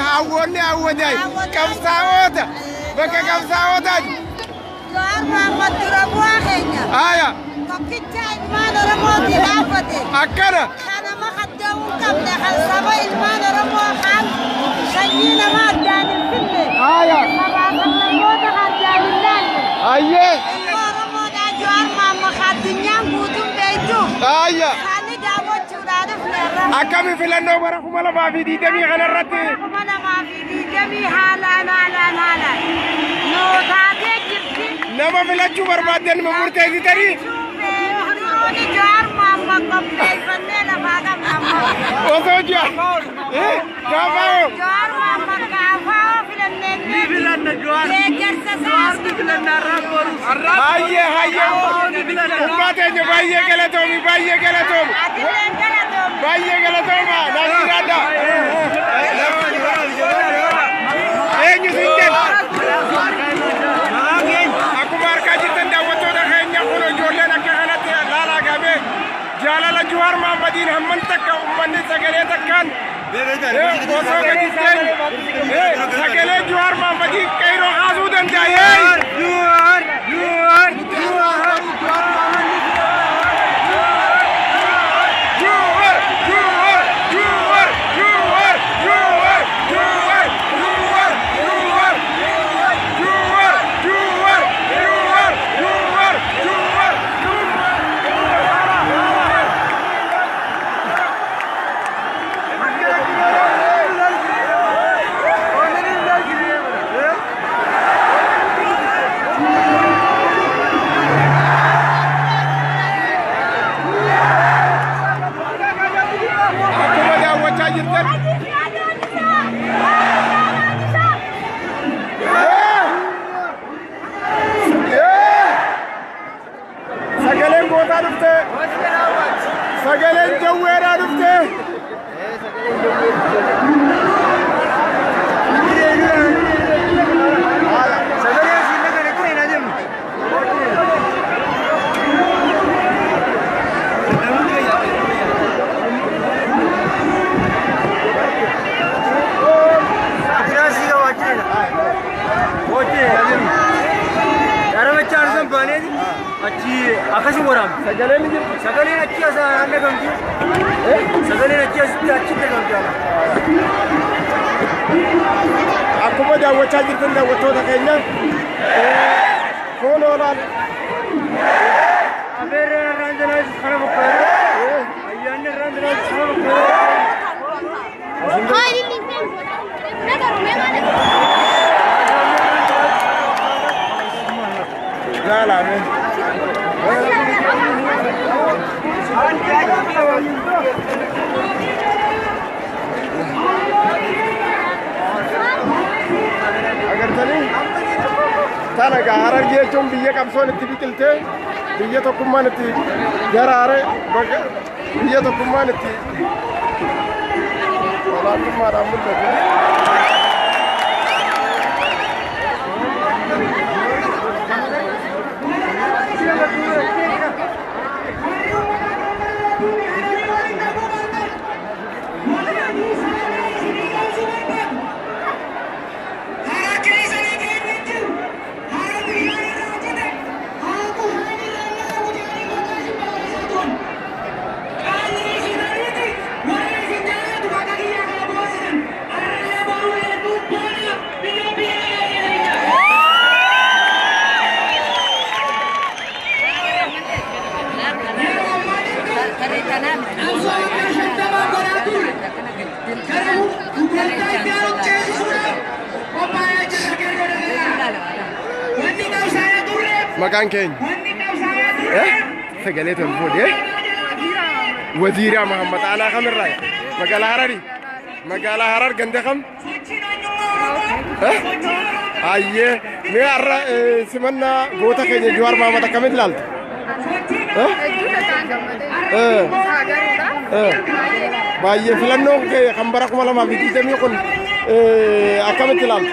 Hawwoonni awwadaay. Qabsaa'oota. Bakka qabsaa'ootaati. Haya. Akkana. Akkami filannoo bara 2020 kanarratti nama filachuu barbaaddan murteessitanii osoo ji'a baay'ee ummata keenya baay'ee galatoomi baay'ee galatooma naasiraadha eenyu sin jedha akkuma argaa jirtan daawwattoota keenya kun ijoolleen akka kanatti laalaa qabee jaalala Jawaar Mahaammadiin hamman takka ummanni sagalee takkaan osoo gadi sagalee Jawaar Mahaammadiin qeyroo kaasuu danda'a. Sagaleen jawweeraa dhufte. Akasih orang. Sagaleen achi asa anda gamti. Sagaleen achi gamti. Akkuma daawwachaa jirtan daawwattoota keenya foon oolaan abeerreen irraan jalaas kana bukkaadha. Ayyaanni irraan jalaas kana bukkaadha. Jaalame. Agartanii talaga Harargee jechuun biyya qabsoon itti biqiltee biyya tokkummaan itti garaare biyya tokkummaan itti olaantummaadhaan mul'ate. مكان كين سجلت الفود وزير محمد أنا خمر راي مقالة هرري مقالة هرر جندخم أيه ميار سمنا قوتا كين جوار محمد كمل لالت بايه فلانو كي خمبرك مالا ما بيجي تمي يكون أكمل تلال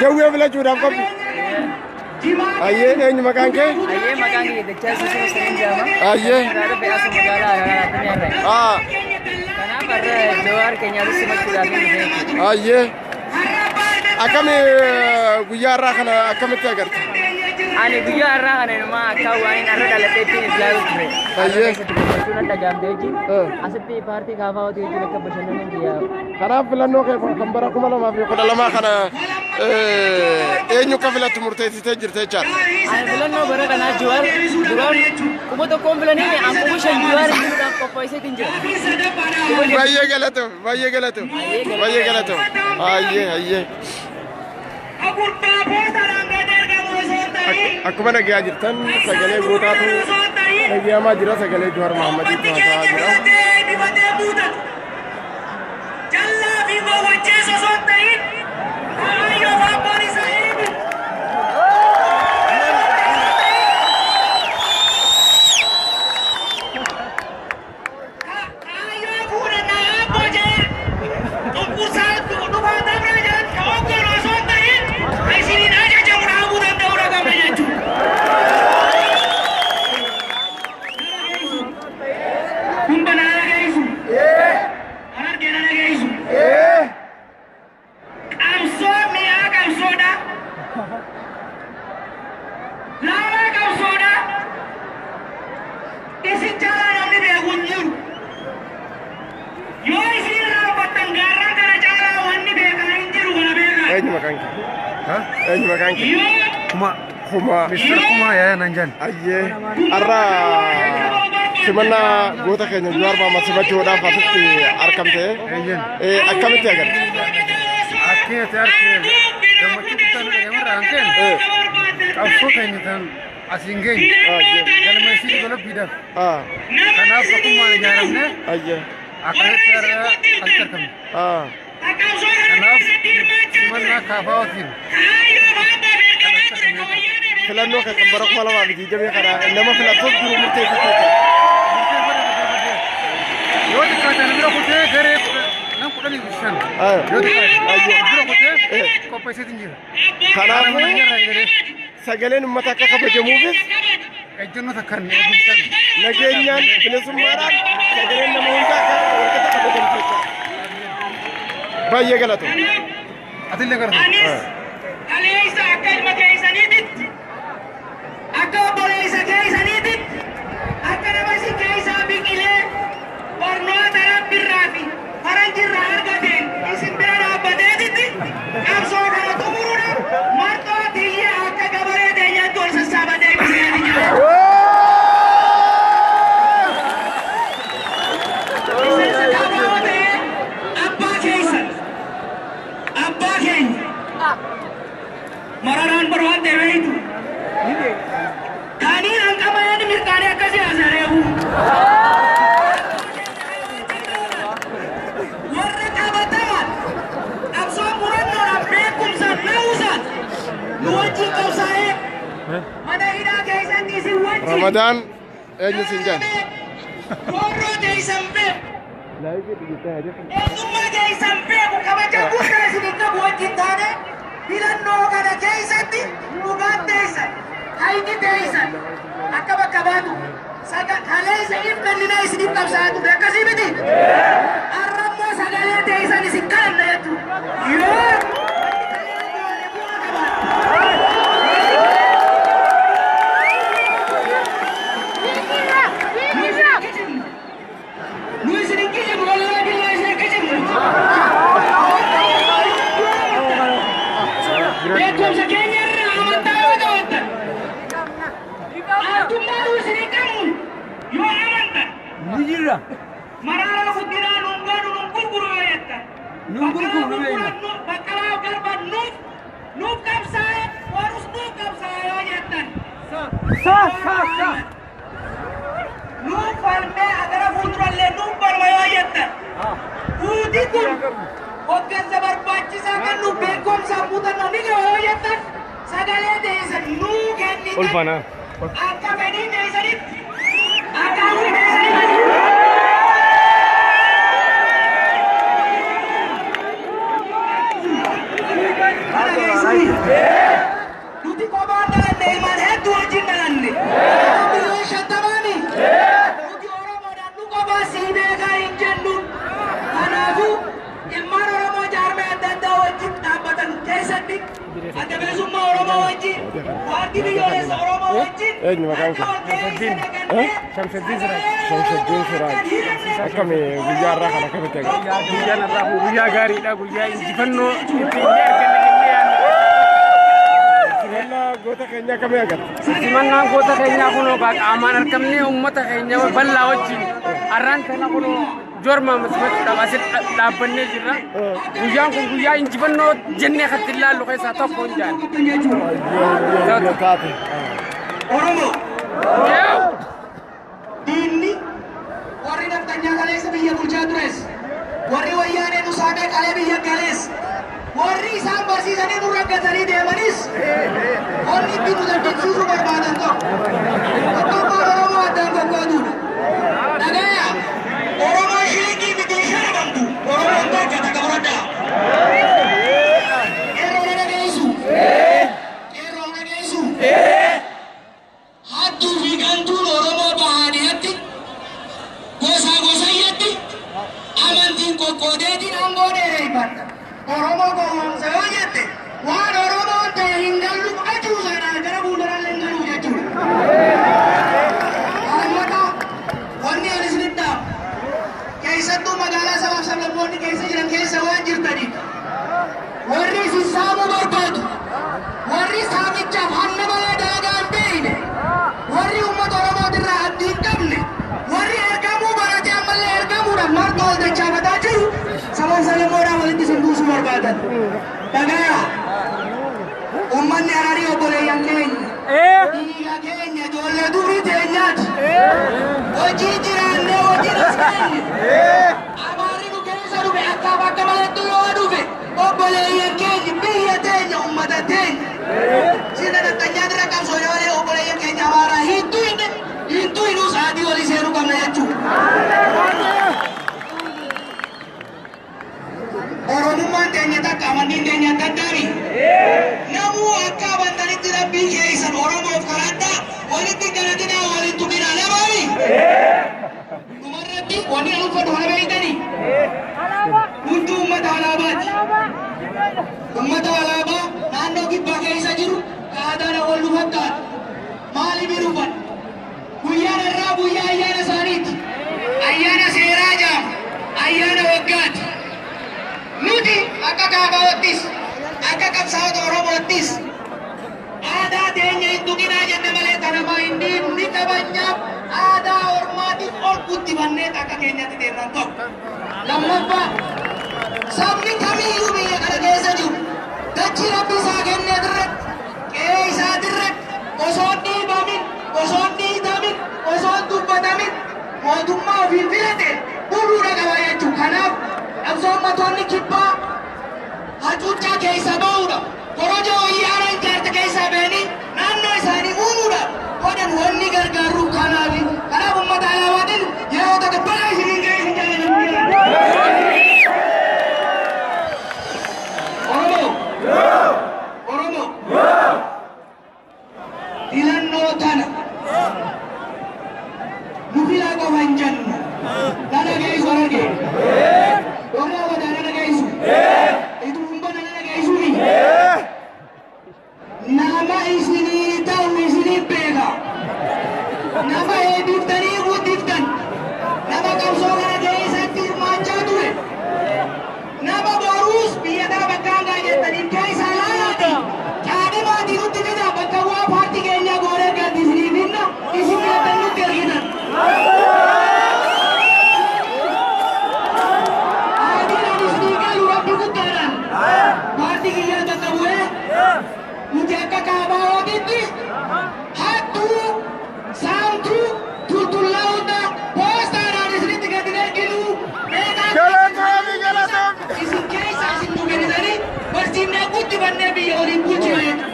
جوّي بلا جورا كم أيه إني مكان كي أيه مكان كي دكتور سوسو سنجاما أيه هذا بيأسو مقالة هذا كنا برا جوار كينيا لسه مكتوب أيه أكمل غيارة خنا أكمل تاجر أنا غيارة أنا ما كاوانين أرد على تيجي إسلام كره أيه شو نتاجم تيجي أسبتي بارتي كافاو تيجي لك بشنو نجيا خنا فلانو كي خمبرك مالا ما في كذا لما خنا إني كفيلة تمرتي تيجي تيجار أنا فلانو برا كنا جوار كم كم فلاني أنا كم جوار يجوا كوبايسة تيجي بايه غلطو أيه aku mana gaya jirtan segala gota tu lagi ama jira segala Johar Muhammadi tu asa jira Mister Kuma ya Nanjan. Aye, arra semana gota kayaknya juar mama sebab jodoh fasik di arkam teh. Arkam itu agar. Akhirnya terkait. Yang macam kita nak yang mana angken? Kau kayaknya kan asinggen. Kalau masih kalau bida. Karena aku mana jaramnya? Aye. Akhirnya terkait. Karena semana kafawatin. فلانو كبرك مالا ما بيجي جميع كذا إنما فلان توب جرو مرتي كذا يودي كذا نبيرو كذا غريب نام كذا نيشان يودي كذا نبيرو كذا كوبايسة تنجيل خلاص سجلين متى كذا بجموفيس أجنو تكرني أبوسان نجينيا بنسم مارك سجلين نموندا كذا بجموفيس بايه غلطو أدلة كذا أليس أكل مكيسانيت أكل بوليس كيسانيت أكل مسي كيسا بيكيله ورنو ترى برافي فرنجي رارجتين اسم برا بديت كم صور على تمرنا مرتو ديه أكل كبره دنيا تول سسابة ديه Mararan berwan dewe itu. Kani angka mana ni mirkane akasi azarebu. Warna kabataman. Abso muran nora bekum san nausan. Nuanci kau sahe. Mana ida kaisan di si wanci. Ramadan, ini sinjan. Koro dari sampai. Lagi begitu aja. Semua dari sampai. Bukan macam bukan sini kau buat kita ni. Filannoo kana keessatti dhugaan teessan hayni teessan akka bakka baatu sagalee isiniif kenninaa isiniif qabsaa ture akkasii miti har'ammoo sagalee teessan isin kadhanna jechuudha nu isinin kijibu walaa bilaa isin kijibu Bekum sekian amat tahu tu. Aku mahu sini kamu. Yo amat. Nijira. Marala kutira nunggu guru ayat. Bakkalaa garba nuuf qabsaa'e warus nuuf qabsaa'e yoo jettan. Nuuf falmee agara fuuldurallee nuuf falma yoo jettan. Fuuti kun hoggansa barbaachisaa kan nuuf beekumsaa muuxannoo ni qaba yoo jettan. Sagalee teessan nuu kennitan. Akka fedhii teessanitti. Akka hawwi teessanitti. Nuti kophaan dhalanne ilmaan hedduu wajjin dhalanne. Biyyoon shantamani. Nuti Oromoodhaan nu kophaa sii beekaa hin jennuun. Kanaafuu ilmaan Oromoo jaarmee adda addaa wajjin dhaabbatan keessatti adda bilisummaa Oromoo wajjin, paartii biyyoolessa Oromoo wajjin Shamsuddin Siraaj. Akkami guyyaa irraa kana akkamitti agarra? Guyyaan irraa kun guyyaa gaariidha. Guyyaa injifannoo ittiin arganne jennee yaadna. Simannaa goota keenyaa akkamii agarra? Simannaan goota keenyaa kunoo qaamaan argamnee uummata keenya bal'aa wajjin har'aan kana kunoo jorma masmatuudhaaf asitti dhaabbannee jirra. Guyyaan kun guyyaa injifannoo jennee kan ilaallu keessaa tokko hin jaallu. Oromoo. Diinni warri naftanyaa kaleessa biyya bulchaa tures, warri wayyaanee nu saaqee qalee biyya galees, warri isaan barsiisanii nu raggatanii deemanis, warri itti nu dandeessisuu barbaadan tokko. Tokkummaan Oromoo addaan qoqqooduudha. Dhagayaa Oromoo shiliqii miti ishee dhabamtu. Oromoon tokko takka fudhadhaa. Qeerroo na dhageessu. Qeerroo na dhageessu. Hattuu fi gantuun Oromoo bahaadiyatti gosa gosayyatti amantiin qoqqoodeetiin aangoo dheereeffata. Oromoo gowwoomsa yoo jette waan Oromoon ta'e hin gallu fudhachuusaadhaan gara fuulduraallee hin galu jechuudha. Haalota wanni ani isinitti dhaabu keessattuu magaalaa sabaaf sablammoonni keessa jiran keessa waan jirtaniif warri isin saamuu barbaadu warri saamichaaf hanna balaa dalagaa hin beekne warri uummata Oromootirraa abdii hin qabne warri ergamuu baratee ammallee ergamuudhaan marga ol dachaafataa jiru sabaaf sablammoodhaan walitti isin buusuu barbaadan. Dhagayaa uummanni Hararii obboleeyyan keenya dhiiga keenya ijoollee durii teenyaati. Hojii jiraannee hojii dasgeenye amaarri nu keessa dhufe akkaaf akka malattu yoo dhufe obboleeyyan keenya biyya teenya uummata teenya. Sina naftanyaa bira qabsoone malee obboleeyyan keenya amaaraa hintuu hinuus adii walii seenuu qabna jechuudha. Oromummaan teenya takka amantiin teenya akka addaami. Namuu akka amantanitti rabbii keessan Oromoof kadhadhaa walitti galatinaa waliin tuqinaa lamaani. Dhumarratti wanni an uffatu kana beektanii? Hundi uummata alaabaati. Uummata alaabaa naannoo kibbaa keessa jiru aadaan wal nu fakkaata. Maaliif hin uffanne? Guyyaan irraa guyyaa ayyaana isaaniiti. Ayyaana seeraa jaama. Ayyaana waggaati. Nuti akka gaafaawattis akka qabsaa'ota Oromoottis aadaa teenya hin tuqinaa jenne malee tanamaa inni ni qabanyaaf aadaa ormaatiif ol guddifannee akka keenyatti deeman tokko. Lammaffaa sabni kamiyyuu biyya kana keessa jiru dachii rabbi isaa kennee dirratti qe'ee isaa dirratti osoo hin dhiibamin osoo hin dhiitamin osoo hin dubbatamin mootummaa ofii filate buluudha qaba jechuudha. Kanaaf qabsoo uummattoonni kibbaa hacuuccaa keessa ba'uudha. Korojoo wayyaana ijaarte keessaa ba'anii naannoo isaanii uumuudha. Godhan wanni gargaaru kanaaf uummata alaabaatiin yeroo tokko balaa isiniin ga'ee hin jaalladhu. Oromoo filannoo tana nuti bannee biyya waliin bulchina jechuudha.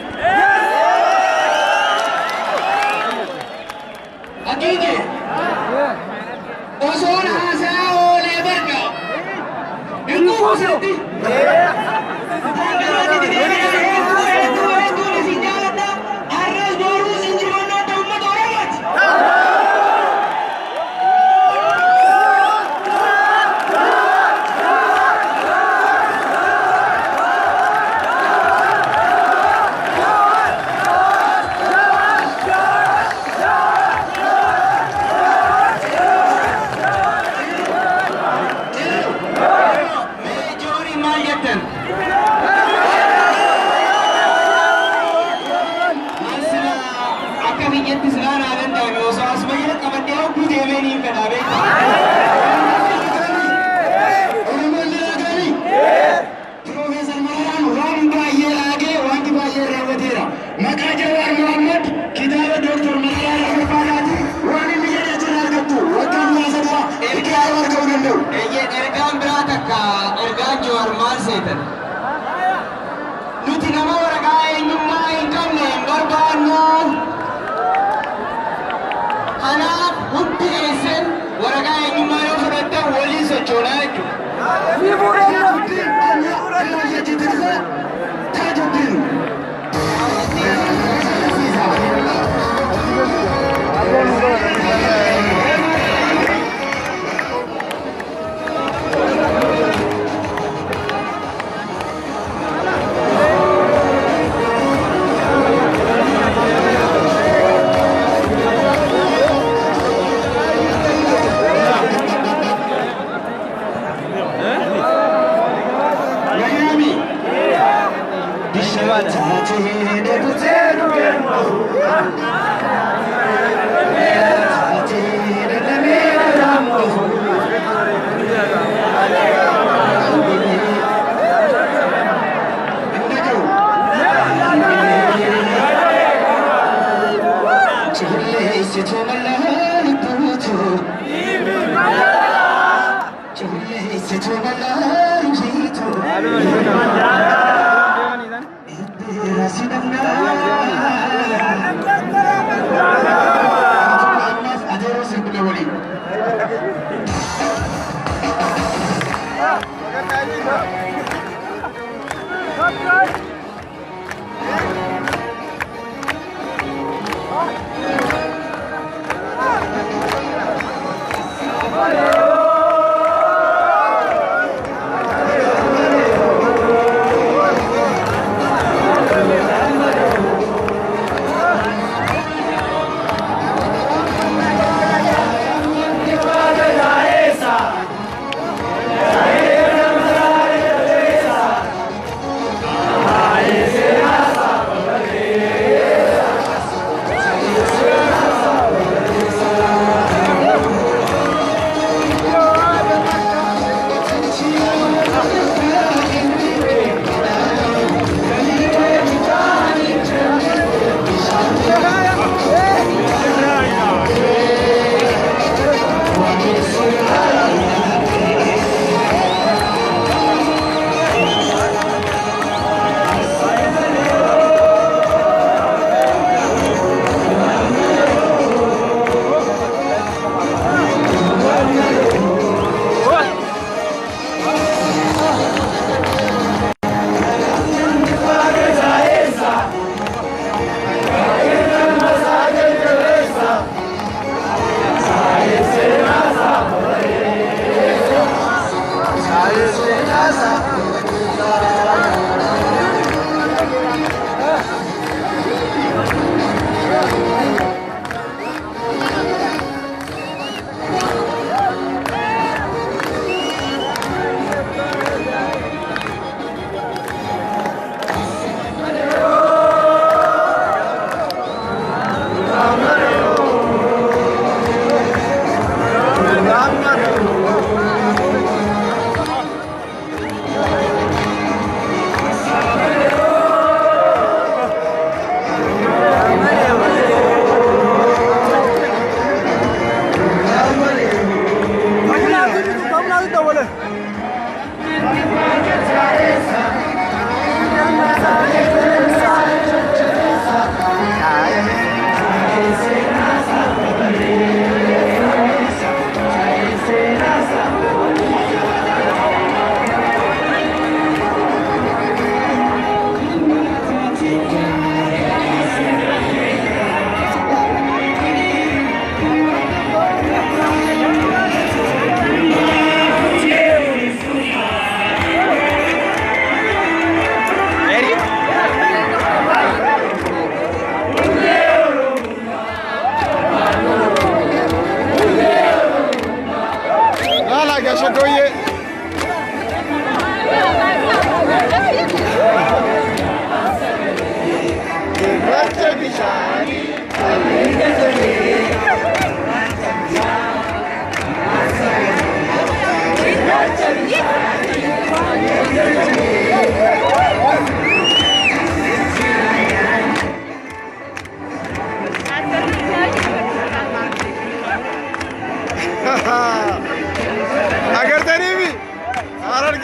Haqiiqe osoon haasaa oolee barga hin kuusetti. Nuti nama waraqaa eenyummaa hin qabne hin barbaannu. Kanaaf hundi keessan waraqaa eenyummaa yoo fudhattan waliin sochoonaa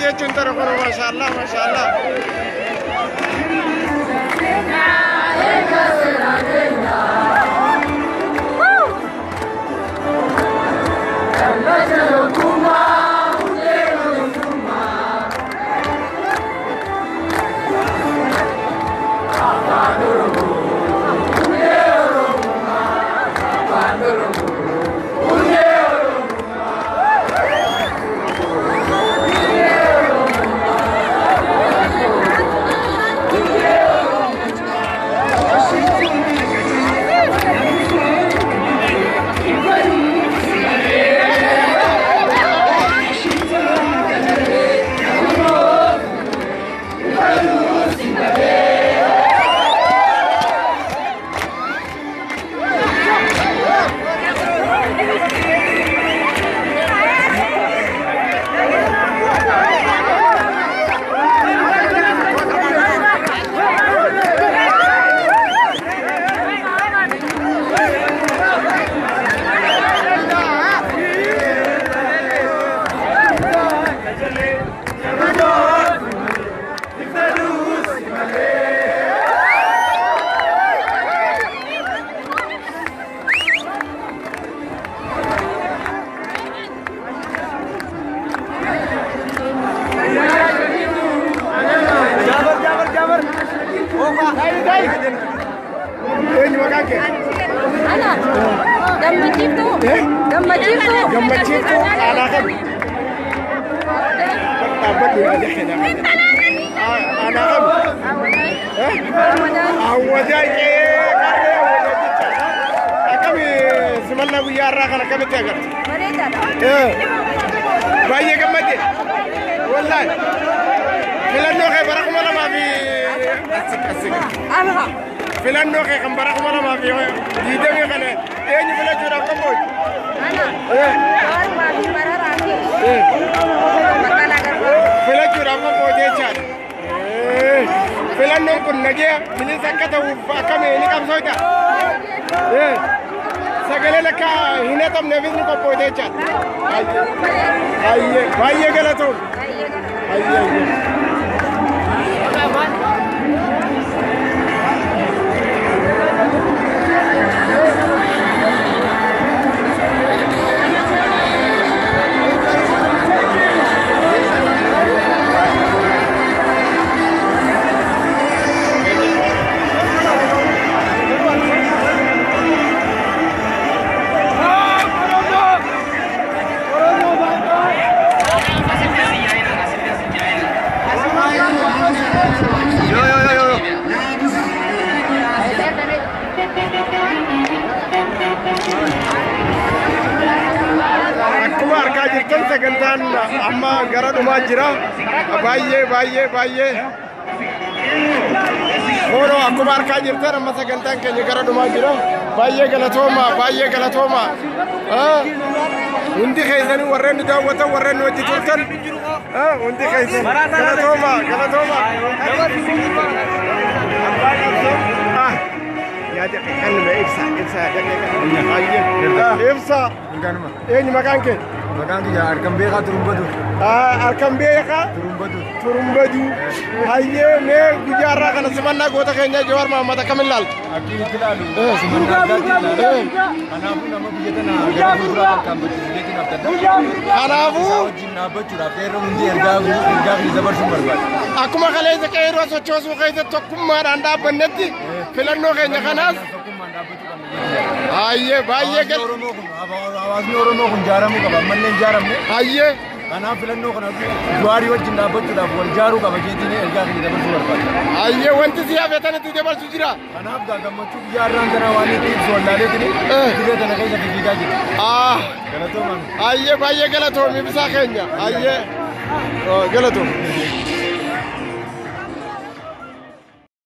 jechuun tara kun maashaallah maashaallah. Baay'ee gammadde wallahi filannoo kee bara kuma lamaa fi filannoo kee kan bara kuma lamaa fi diidamii kana eenyu filachuudhaaf qophooti? Filachuudhaaf qophooti jechaadha. Filannoon kun nagee bineensa akka ta'uuf akkamii ni qabsoota? Sagalee lakka hin hatamneefis ni qophootee jechaadha. Baay'ee galatoom. Akkuma argaa jirtan sagantaan amma gara dhumaa jira. Baay'ee. Horo akkuma argaa jirtan amma sagantaan keenya gara dhumaa jira. Baay'ee galatooma. Hundi keessanii warreen nu daawwatan warreen nu wajji turtan. Hundi keessan galatooma. Yaada kan ibsa. Eenyu maqaan kee? Maqaan kiyya Arkan Beekaa Turumbadu. Arkan Beekaa Turumbadu. Hayyee mee guyyaa irraa kana simannaa goota keenya Jawaar Mohammad akkamiin ilaaltu? Akkiitti ilaalu. Simannaa addaatti ilaalu. Kanaafuu nama biyya tanaa gara fuulduraa kan biyya abdadda. Kanaafuu wajjin dhaabbachuudhaaf qeerroo hundi ergaa fi dabarsuun barbaada. Akkuma kaleessa qeerroo sochoosuu keessatti tokkummaadhaan dhaabbannetti filannoo keenya kanaas. Baay'ee gal. Hawaasni Oromoo kun ijaaramuu qaba. Ammallee hin ijaaramne. Hayyee. Kanaaf filannoo kana Jawaarii wajjin dhaabbachuudhaaf wal ijaaruu qaba jeetiin ergaa fi dabarsuu barbaada. Hayyee wanti si hafeetan itti dabarsu jira. Kanaaf gammachuu guyyaa irraan kana waan itti ibsu wallaalee dirree kana keessa fiigaa jira. Galatoomaa. Hayyee baay'ee galatoomi ibsaa keenya. Hayyee galatoomi.